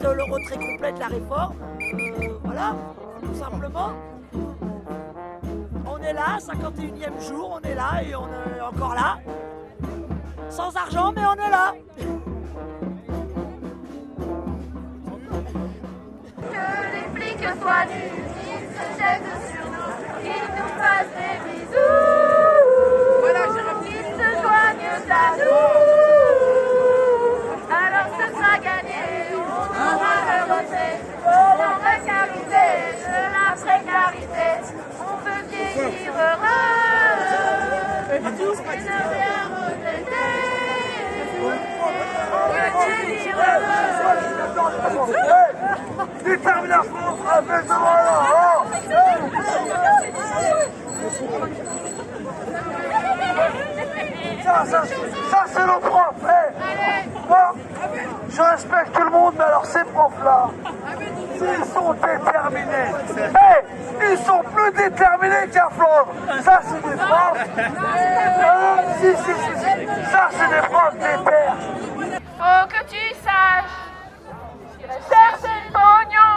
Le retrait complet de la réforme, voilà, tout simplement. On est là, 51e jour, on est là et on est encore là. Sans argent, mais on est là. Que les flics soient nus, qu'ils se jettent sur nous, qu'ils nous fassent des bisous. Voilà, qu'ils se joignent à nous. Alors ce sera gagné, on aura le retrait de la précarité, de la précarité. On veut vieillir heureux et ne rien regretter. On veut vieillir heureux. Détermination, frappez ce moment-là. Ça c'est nos profs. Moi, je respecte tout le monde, mais alors ces profs-là, ils sont déterminés. Ils sont plus déterminés qu'un Flandre. Ça, c'est des profs. Si. Ça, c'est des profs déter. Faut que tu saches, chercher le pognon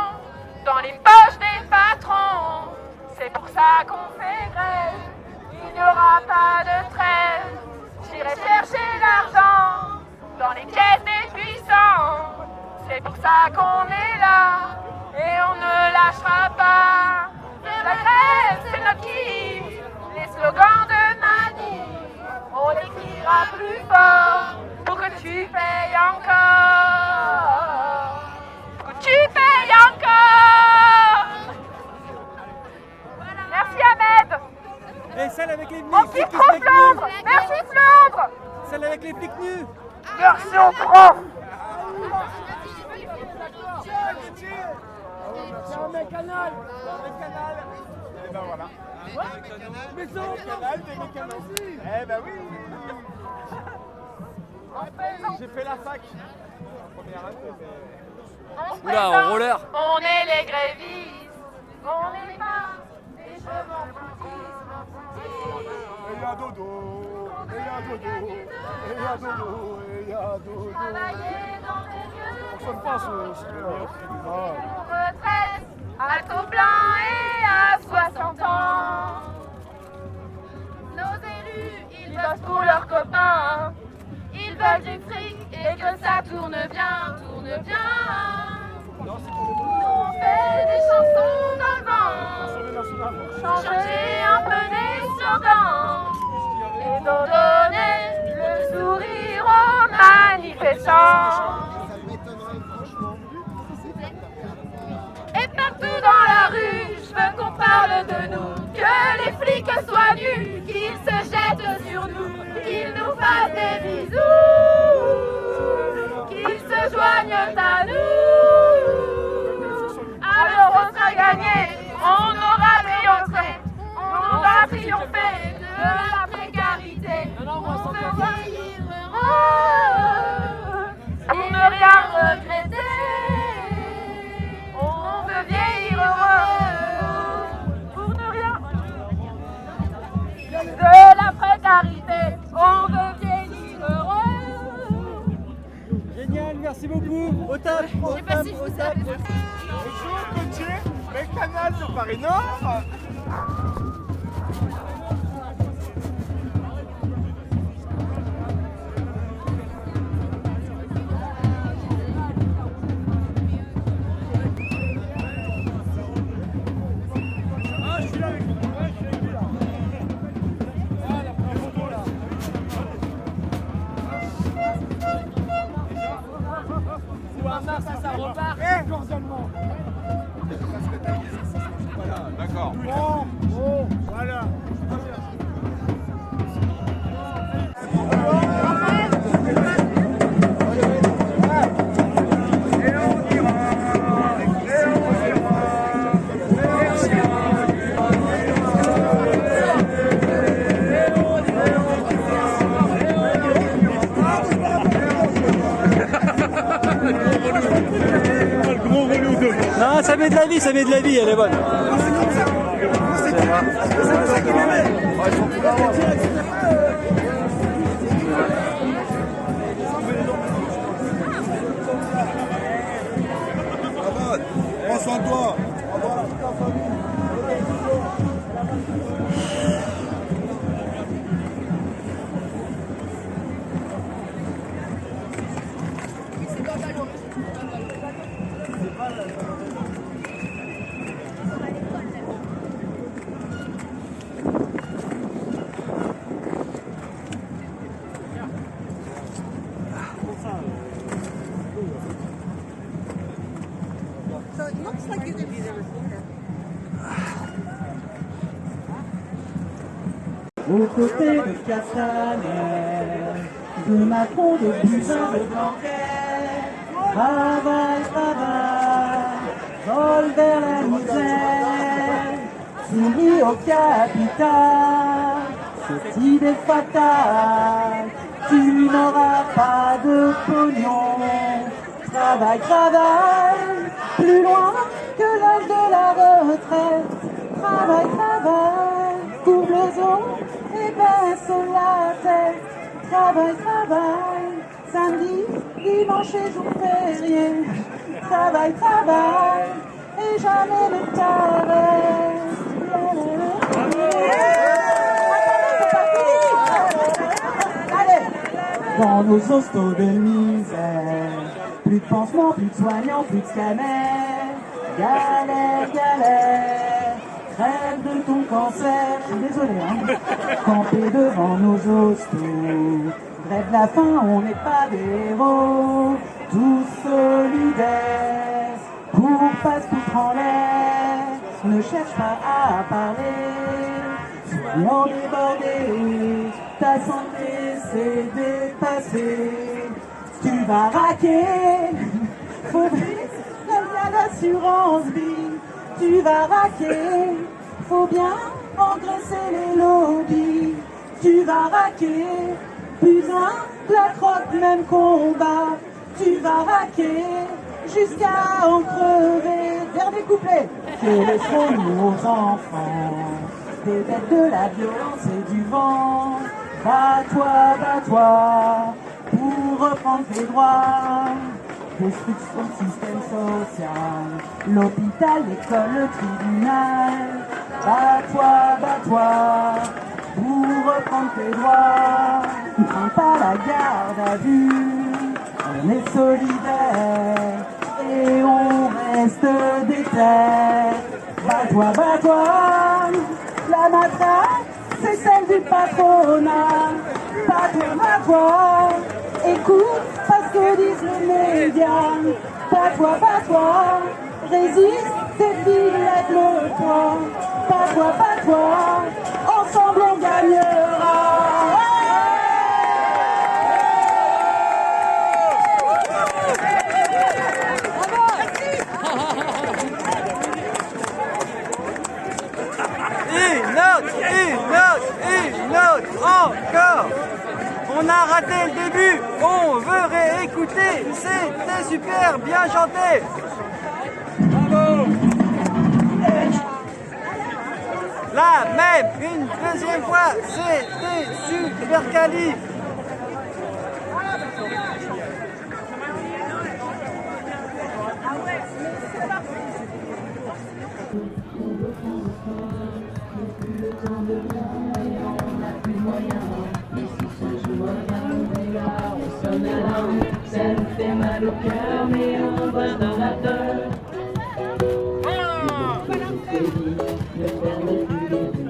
dans les poches des patrons. C'est pour ça qu'on fait grève. Il n'y aura pas de trêve. J'irai chercher l'argent dans les caisses des puissants. C'est pour ça qu'on est là et on ne lâchera pas. La grève, c'est notre kiff. Les slogans de Mani, on les criera plus fort pour que tu payes encore. Pour que tu payes encore. Merci Ahmed. Et celle avec les flics. Merci trop Flandre. Merci Flandre. Celle avec les flics nus. Merci aux profs. C'est un mécanal. Et ben voilà. Mais c'est un canal des mécanos. Eh ben oui. J'ai fait la fac. Première année, mais... Oula, en roller. On est les grévistes. On n'est pas des chevaux. Et y'a dodo. Et y'a dodo. Et y'a dodo. Et y'a dodo. Travailler dans les lieux. On sonne pas ce Retraite à taux plein et à 60 ans. Nos élus, ils bossent pour leurs copains. Ils veulent du fric et que ça tourne bien, tourne bien. Nous on fait des chansons dans le vent, changer un peu des slogans et donner le sourire aux manifestants. Et partout dans la rue, je veux qu'on parle de nous, que les flics soient nus, qu'ils se jettent sur nous, qu'ils nous fassent des bisous, qu'ils se joignent à nous. Alors on sera gagné, on aura triomphé de la précarité. On veut vieillir heureux et ne rien regretter. On veut vieillir heureux pour ne rien. De la précarité, on veut vieillir heureux. Génial, merci beaucoup. Au top. Je sais pas si vous savez. Bonjour, Gauthier. Le canal de Paris Nord. Ça repart. Cordialement. Voilà, d'accord. Bon, voilà. Non, ça met de la vie, elle est bonne. Prends soin de toi. Aux côtés de Castaner, de Macron, de Buzyn, de Blanquer, travail, vol vers la misère, soumis au capital, cette idée fatale, tu n'auras pas de pognon. Travail, travail, plus loin que l'âge de la retraite. Travail, travail, courbe le dos et baisse la tête. Travail, travail, samedi, dimanche et jour férié. Travail, travail, et jamais ne t'arrête. Allez, dans nos hostos de misère, plus de pansements, plus de soignants, plus de scanners. Galère, galère, crève de ton cancer. Je suis désolé, hein. Camper devant nos hostos, grève la faim, on n'est pas des héros. Tous solidaires, pour pas se foutre en l'air. Ne cherche pas à parler, soyons débordés. Ta santé s'est dépassée. Tu vas raquer, faut bien l'assurance vie. Tu vas raquer, faut bien engraisser les lobbies. Tu vas raquer, plus un de la crotte, même combat. Tu vas raquer, jusqu'à en crever. Dernier couplet. Que laisserons-nous aux enfants? Des bêtes de la violence et du vent. Bats-toi, pour reprendre tes droits. Destruction du système social, l'hôpital, l'école, le tribunal. Bats-toi, pour reprendre tes droits. Ne crains pas la garde à vue, on est solidaires et on reste déter. Bats-toi, la matraque, c'est celle du patronat. Bats-toi, écoute pas ce que disent les médias. Bats-toi, résiste, défile-le-toi. Bats-toi, ensemble on gagnera. Une note, encore. On a raté le début, on veut réécouter, c'était super, bien chanté. Bravo. Là même, une deuxième fois, c'était super quali. Ça nous fait mal au cœur, mais on va dans la peur. Le faire le plus début,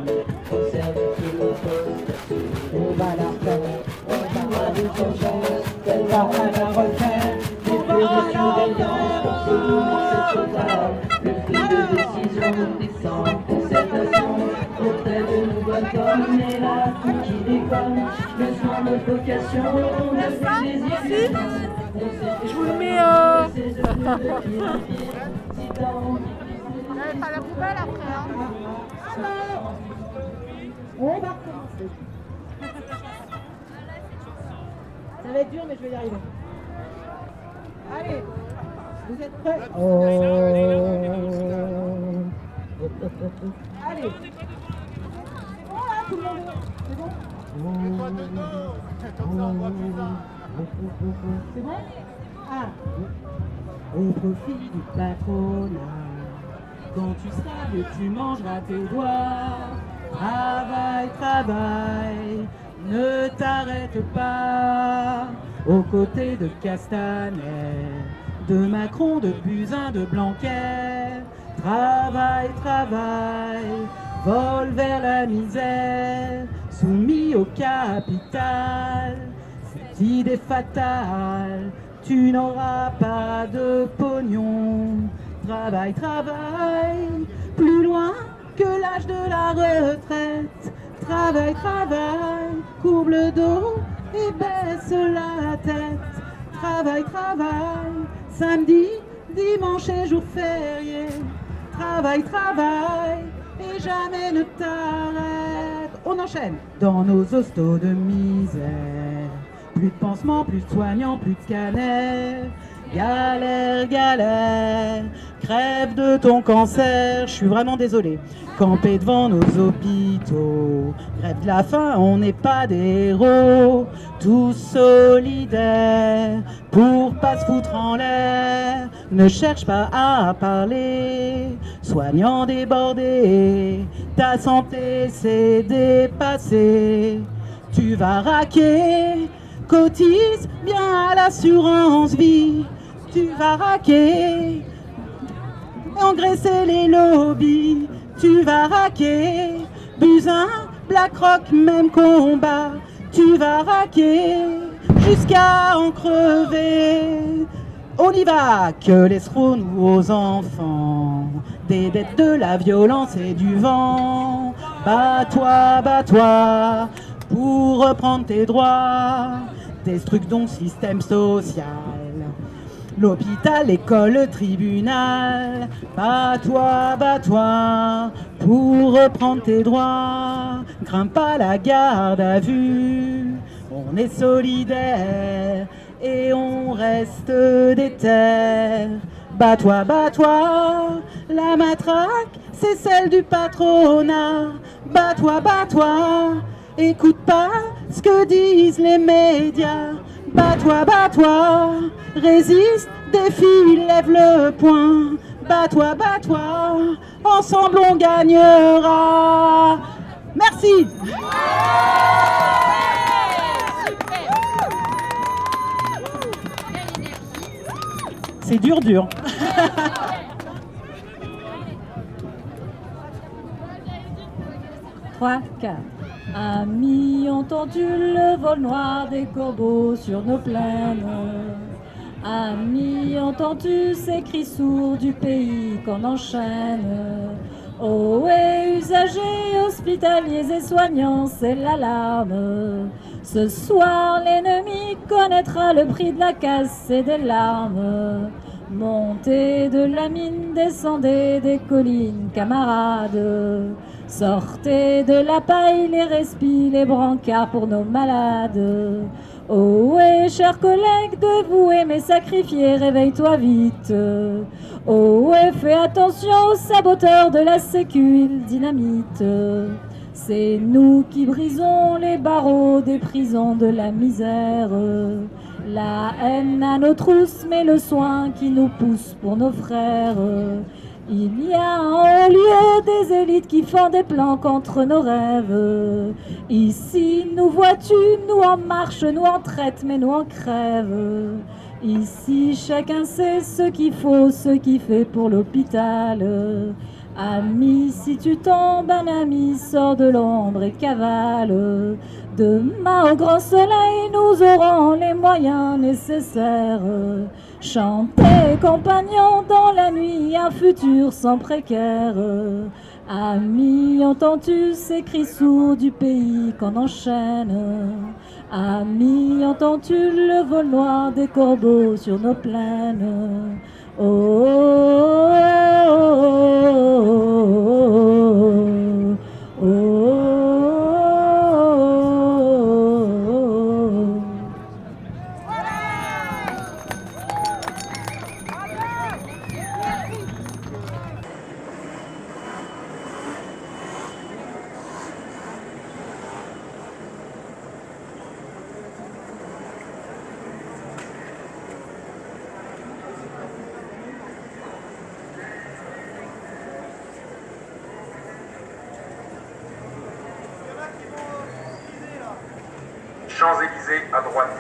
conserve tout le poste. On va la faire, on va de son chance, elle va à la refaire. Les plus de surveillance, pour ce moment c'est trop tard. Le fruit de décision descend, concertation. Auprès de nos bonnes et la fille qui déconne. Le soin de vocation, on a fait des idées. Je vous le mets pas la poubelle après, hein. On va recommencer. Ça va être dur, mais je vais y arriver. Allez, vous êtes prêts? Allez. Voilà, tout le monde. C'est bon? C'est bon? Ah. Au profit du patronat, quand tu seras vieux, tu mangeras tes doigts. Travail, ne t'arrête pas. Aux côtés de Castaner, de Macron, de Buzyn, de Blanquer. Travail, vol vers la misère, soumis au capital. Cette idée fatale, tu n'auras pas de pognon. Travail, plus loin que l'âge de la retraite. Travail, courbe le dos et baisse la tête. Travail, samedi, dimanche et jour férié. Travail, et jamais ne t'arrête. on enchaîne dans nos hostos de misère. Plus de pansements, plus de soignants, plus de cannelle. Galère, galère, crève de ton cancer. Je suis vraiment désolé. Camper devant nos hôpitaux, grève de la faim, on n'est pas des héros. Tous solidaires pour pas se foutre en l'air. Ne cherche pas à parler, soignant débordé. Ta santé s'est dépassée. Tu vas raquer, cotise bien à l'assurance vie. Tu vas raquer, engraisser les lobbies. Tu vas raquer, Buzyn, BlackRock, même combat. Tu vas raquer, jusqu'à en crever. On y va, que laisserons-nous aux enfants des dettes, de la violence et du vent. Bats-toi, pour reprendre tes droits. Destruction système social. L'hôpital, l'école, le tribunal. Bats-toi, pour reprendre tes droits. Grimpe pas la garde à vue. On est solidaires et on reste déter. Bats-toi, la matraque, c'est celle du patronat. Bats-toi, écoute pas ce que disent les médias. Bats-toi, résiste, défie, lève le poing. Bats-toi, ensemble on gagnera. Merci. C'est dur. 3, 4. Amis, entendu le vol noir des corbeaux sur nos plaines. Amis, entendu ces cris sourds du pays qu'on enchaîne. Oh, et usagers, hospitaliers et soignants, c'est l'alarme. Ce soir, l'ennemi connaîtra le prix de la casse et des larmes. Montez de la mine, descendez des collines, camarades. Sortez de la paille, les respis, les brancards pour nos malades. Oh, et chers collègues, de vous aimer sacrifier, réveille-toi vite. Oh, et fais attention aux saboteurs de la sécu, ils dynamitent. C'est nous qui brisons les barreaux des prisons de la misère. La haine à nos trousses, mais le soin qui nous pousse pour nos frères. Il y a en haut lieu des élites qui font des plans contre nos rêves. Ici, nous vois-tu, nous en marche, nous en traite, mais nous en crève. Ici, chacun sait ce qu'il faut, ce qu'il fait pour l'hôpital. Ami, si tu tombes, un ami, sors de l'ombre et cavale. Demain, au grand soleil, nous aurons les moyens nécessaires. Chantez, compagnons, dans la nuit, un futur sans précaire. Amis, entends-tu ces cris sourds du pays qu'on enchaîne? Amis, entends-tu le vol noir des corbeaux sur nos plaines? Oh, oh, oh, oh, oh. Champs-Élysées à droite.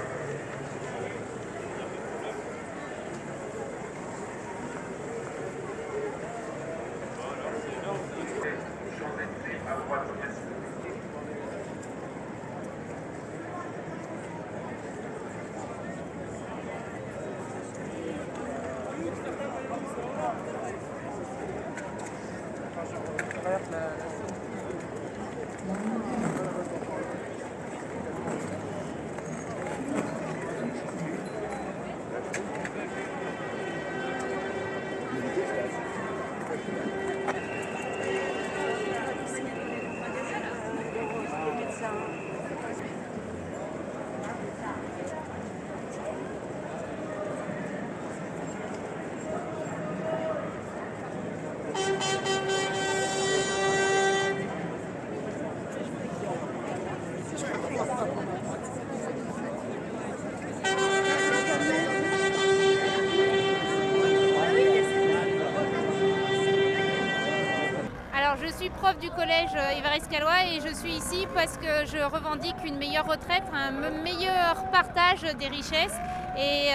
Je suis prof du collège Évariste Galois et je suis ici parce que je revendique une meilleure retraite, un meilleur partage des richesses et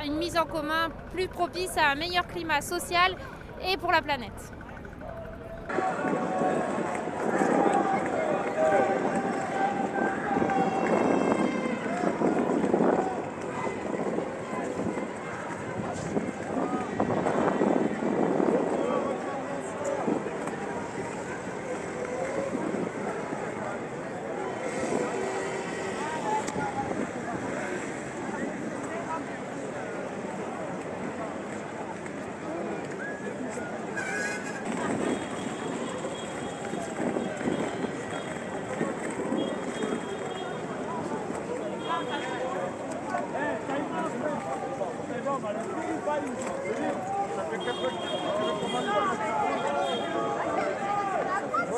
une mise en commun plus propice à un meilleur climat social et pour la planète.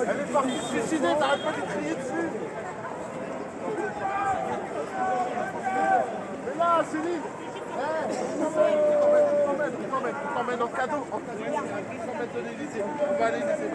Elle est partie se suicider, t'arrêtes pas de crier dessus. Mais là, Céline, on t'emmène en cadeau. On t'emmène de l'Élysée. On va à l'Élysée.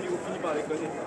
On finit par les connaître.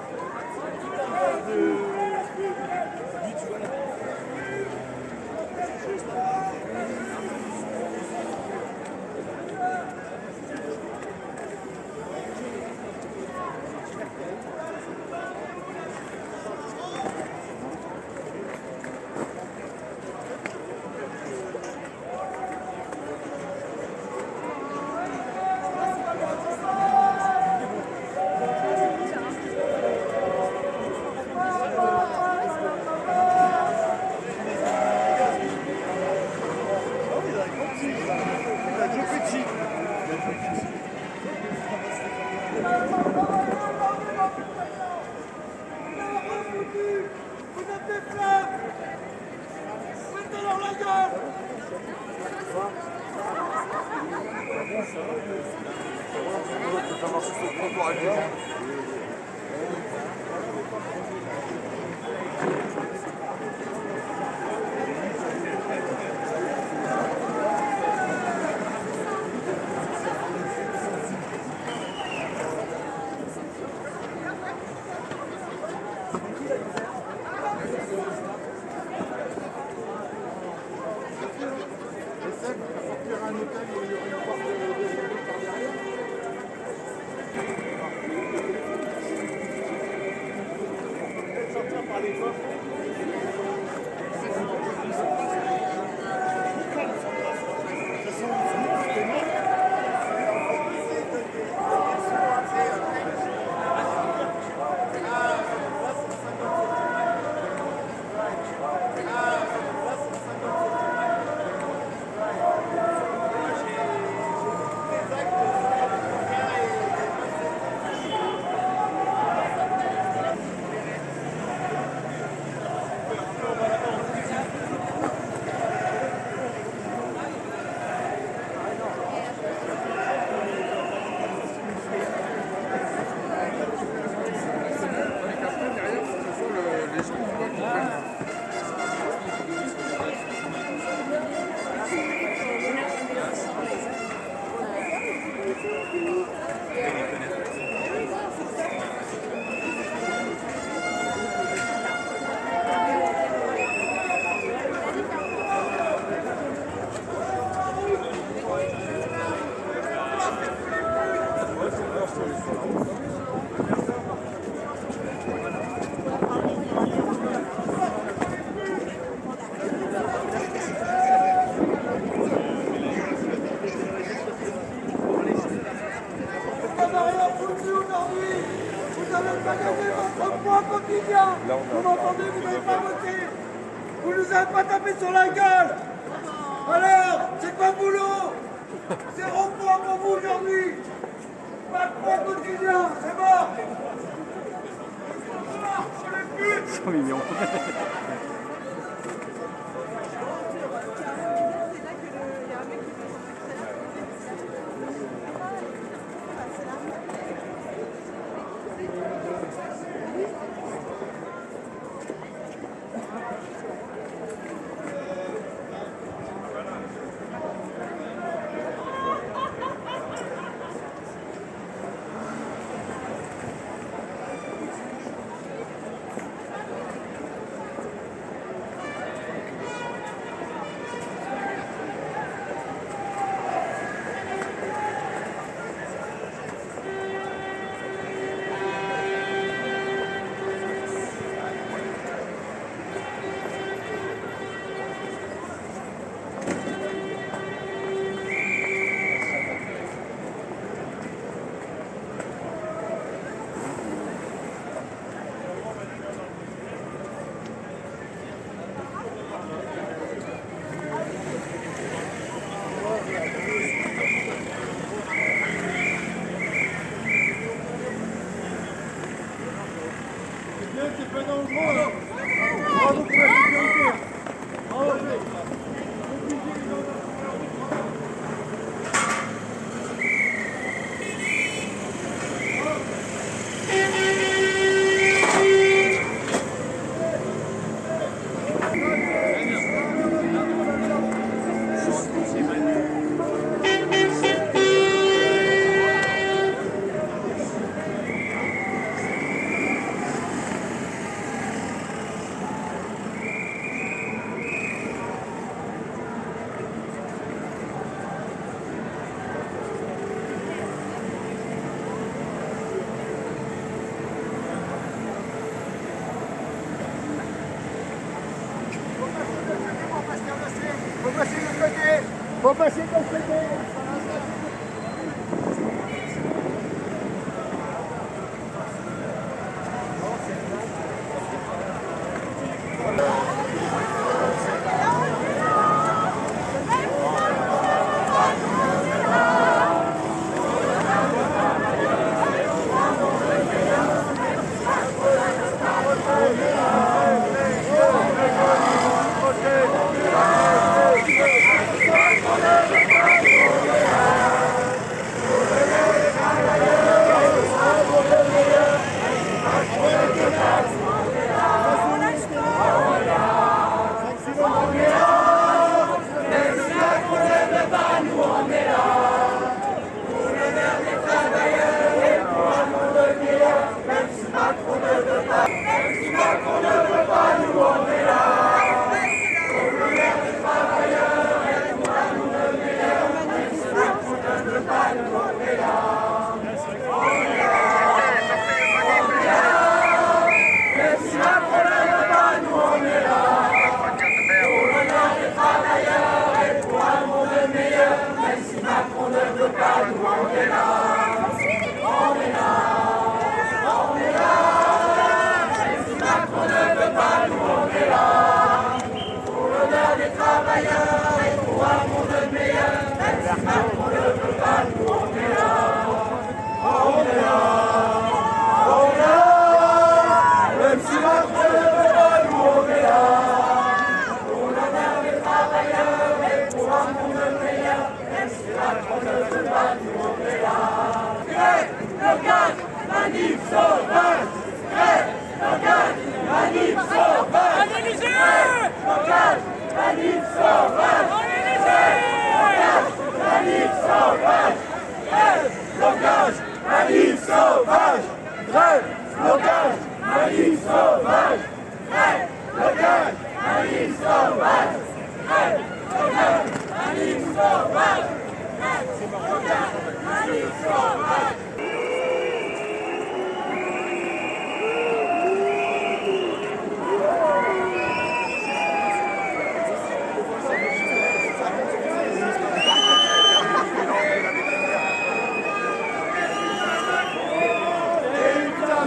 pas gagné votre poids quotidien. Vous m'entendez, vous n'avez pas voté. Vous nous avez pas tapé sur la gueule. Alors, c'est quoi le boulot? 0 points pour vous aujourd'hui. Pas de poids quotidien, c'est mort. Ils sont mignons. Faut passer de l'autre côté.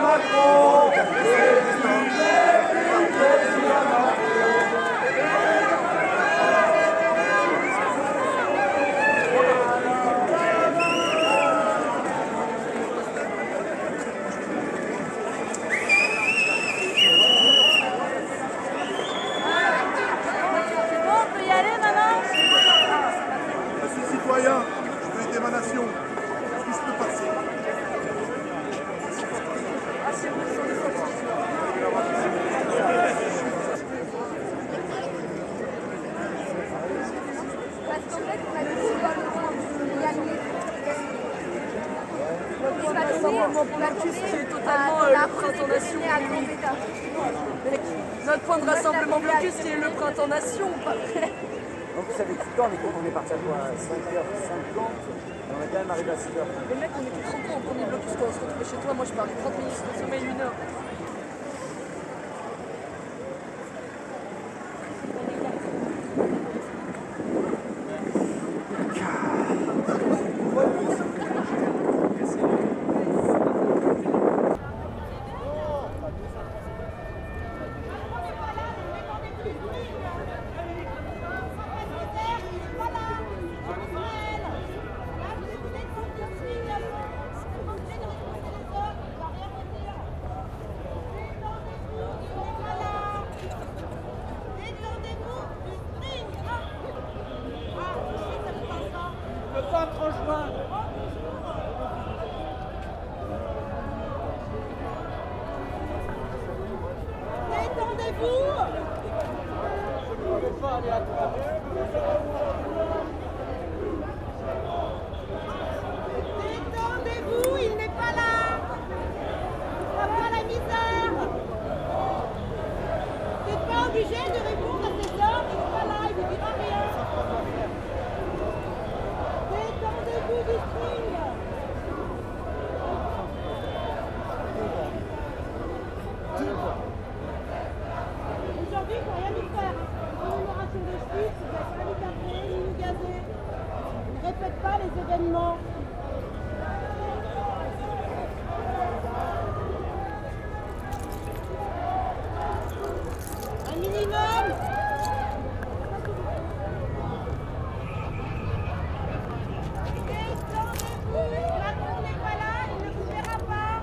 Macron puisse le passer. Parce qu'en fait, on a dit qu'il doit le gagner. On va savoir mon blocus qui est totalement le printemps nation. Notre point de rassemblement blocus qui est le printemps nation. Donc vous savez tout le temps, on est parti à quoi, 5h50, on est quand même arrivé à 6h. Mais mec, on était 30 ans en premier blocus quand on se retrouvait chez toi. Moi je parlais 30 minutes de sommeil, 1 heure. Détendez-vous, il n'est pas là. Ça va la misère. Vous n'êtes pas obligé de répondre à ces ordres, il n'est pas là, il ne vous dira rien. Détendez-vous du string. Aujourd'hui, il ne faut rien nous faire. Commémoration de Schwitz, vous n'êtes pas handicapés, ni nous gazer. Ne répète pas les événements. Un minimum. Détendez-vous, Macron n'est pas là, il ne vous verra pas.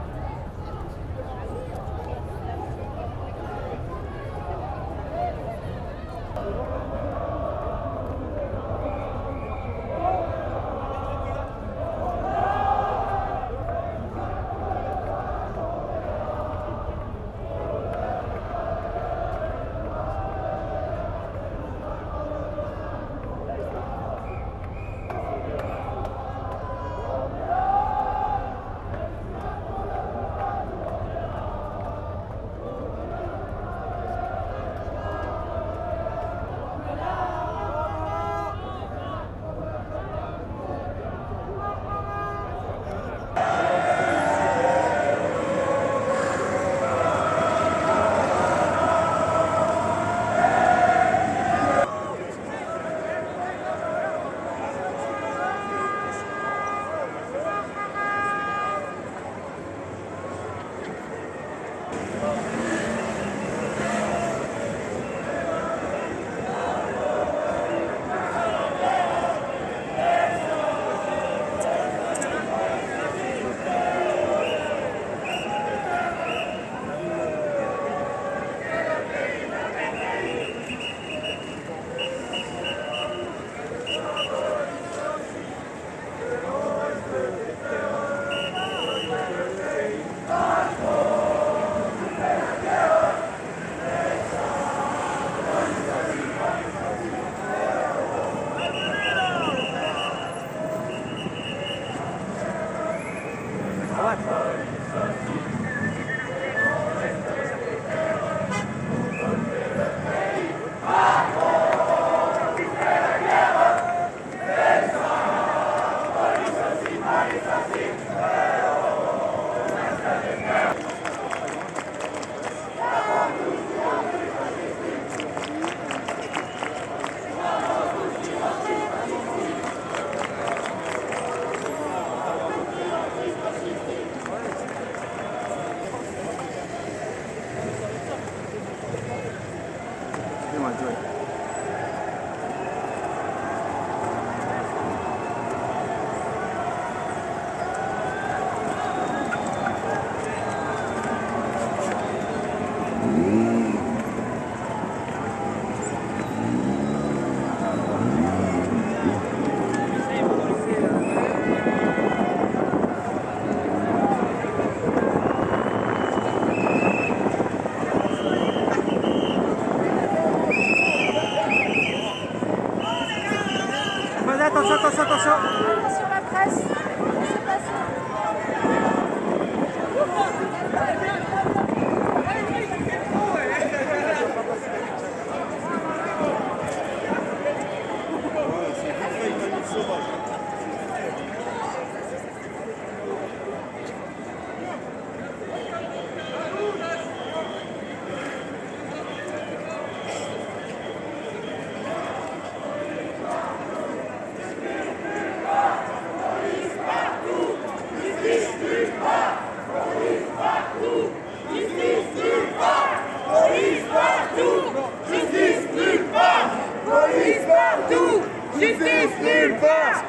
passe. Laissez passer.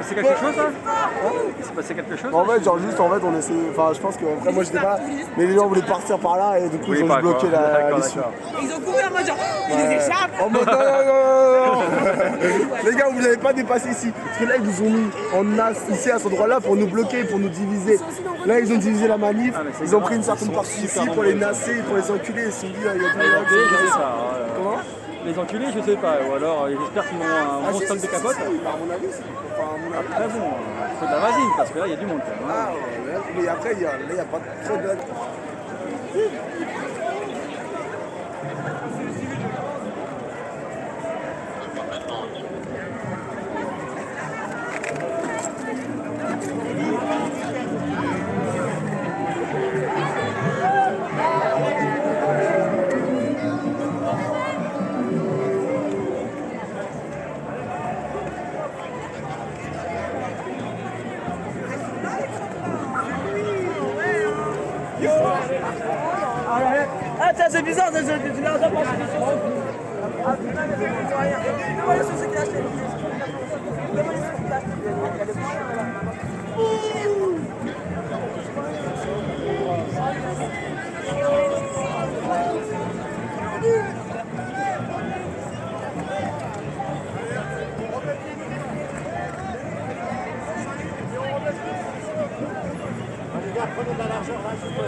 C'est quelque chose là Il s'est passé quelque chose En fait, genre juste en fait on essaie. Enfin je pense que après moi j'étais pas. Mais les gens voulaient partir par là et du coup ils ont bloqué l'issue. Ils ont couru en mode genre, ils les échappent. En mode non. Les gars, vous n'avez pas dépassé ici. Parce que là ils nous ont mis en as ici à cet endroit-là pour nous bloquer, pour nous diviser. Là ils ont divisé la manif, ils ont pris une certaine partie ici pour les nasser, pour les enculer. Ils se sont dit il y a plus je sais pas. Comment Les enculés, je sais pas. Ou alors j'espère qu'ils ont un bon stock de capotes. À mon avis, Après bon, il faut de la vasine parce que là il y a du monde. Ah ouais, mais après il y a pas trop de. Ah tiens, c'est bizarre, tu l'as déjà pensé. Les gars, prenez de la largeur là, je peux.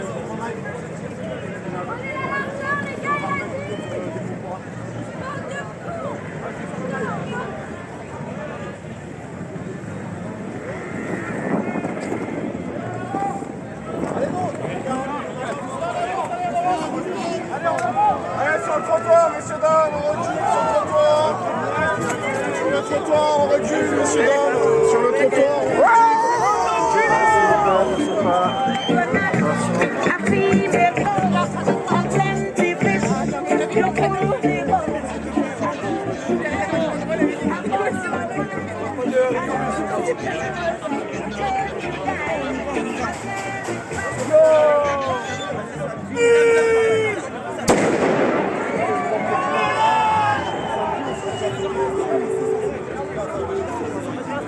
Allez sur le trottoir, messieurs dames, on recule sur le trottoir. Sur le trottoir, on recule, messieurs dames. Sur le trottoir, on recule.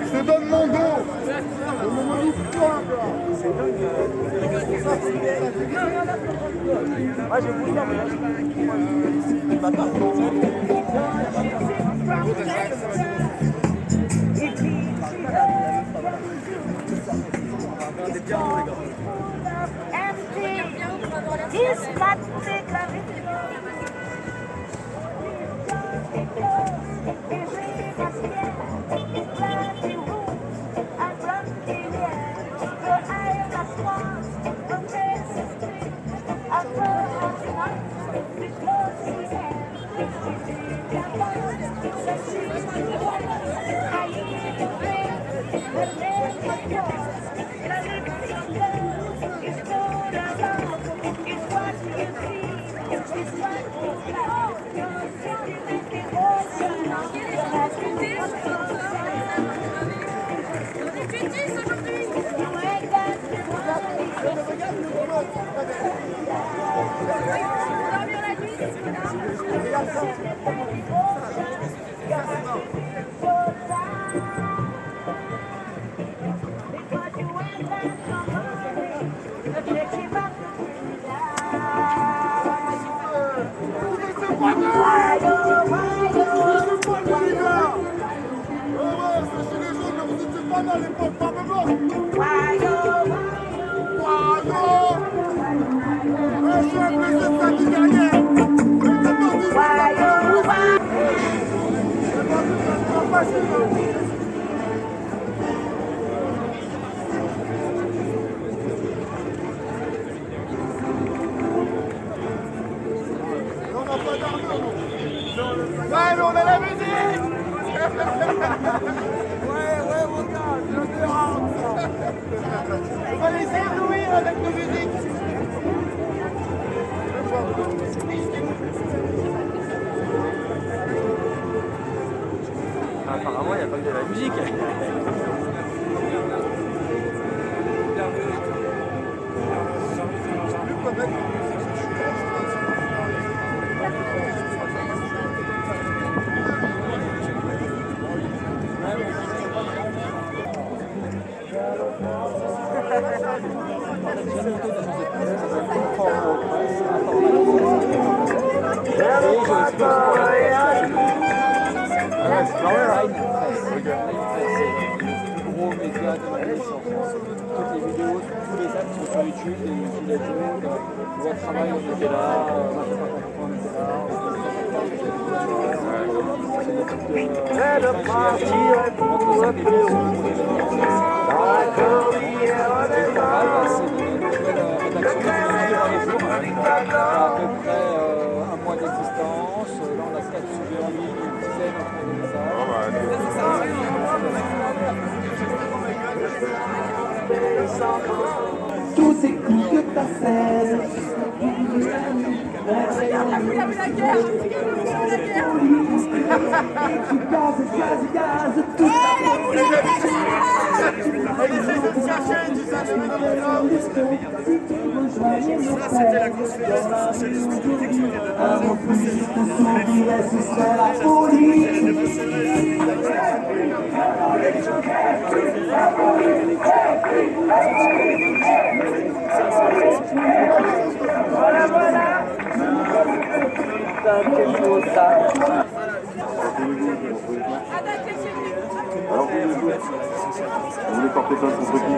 Je te donne mon dos. Ah, j'ai voulu faire, mais là, On va les éblouir avec nos musiques. Apparemment, il n'y a pas que de la musique. Toutes les vidéos, tous les actes sont sur YouTube, les utilisateurs, on voit le travail, on était là, on était là, c'est le parti pour le à peu près un mois d'existence, là on a 4 sujets en ligne, une dizaine en cours de message. Tous ces coups que ta scène. Tu gazes toute Ça, c'était la conférence socialiste voilà, voilà. Alors, vous voulez porter plainte contre qui?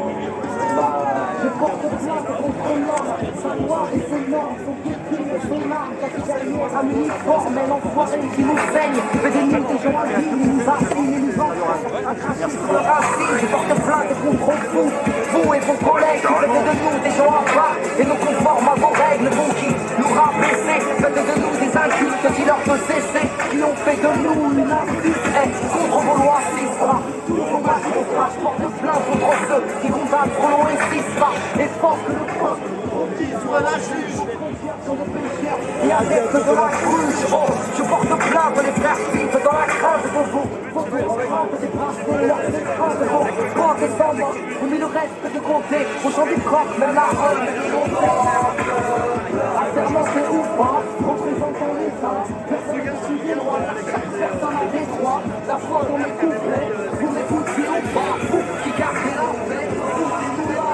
Je porte plainte contre l'homme, sa loi et ses normes, son culture et son âme, parce que derrière un uniforme, un enfoiré qui nous saigne, fait des nuits des gens indignes, il nous affine, il nous entraîne, un crassiste pour le racisme, je porte plainte contre vous, vous et vos collègues, qui faites de nous des gens à part, et nous conformes à vos règles, vous qui nous rabaissez, faites de nous des incultes qui leur peut cesser, qui ont fait de nous une insulte, contre vos lois, six bras, tout le combat qu'on fera, je porte plainte contre ceux qui condamnent trop long et six bras, et fort que le peuple soit la juge et adepte de la cruche. Oh, je porte plainte les frères Philippe dans la crainte de vos empreintes des bracelets, leurs étreintes, vos portes et sans moi, vous mis le reste de compter, au champ du coq, même la robe est montée. Assermenté ou pas, représentant l'État, personne ne suit les lois, personne n'a des droits, la foi dans mes couplets, vous m'écoutez ou pas, vous qui gardez la paix, foutez-nous là.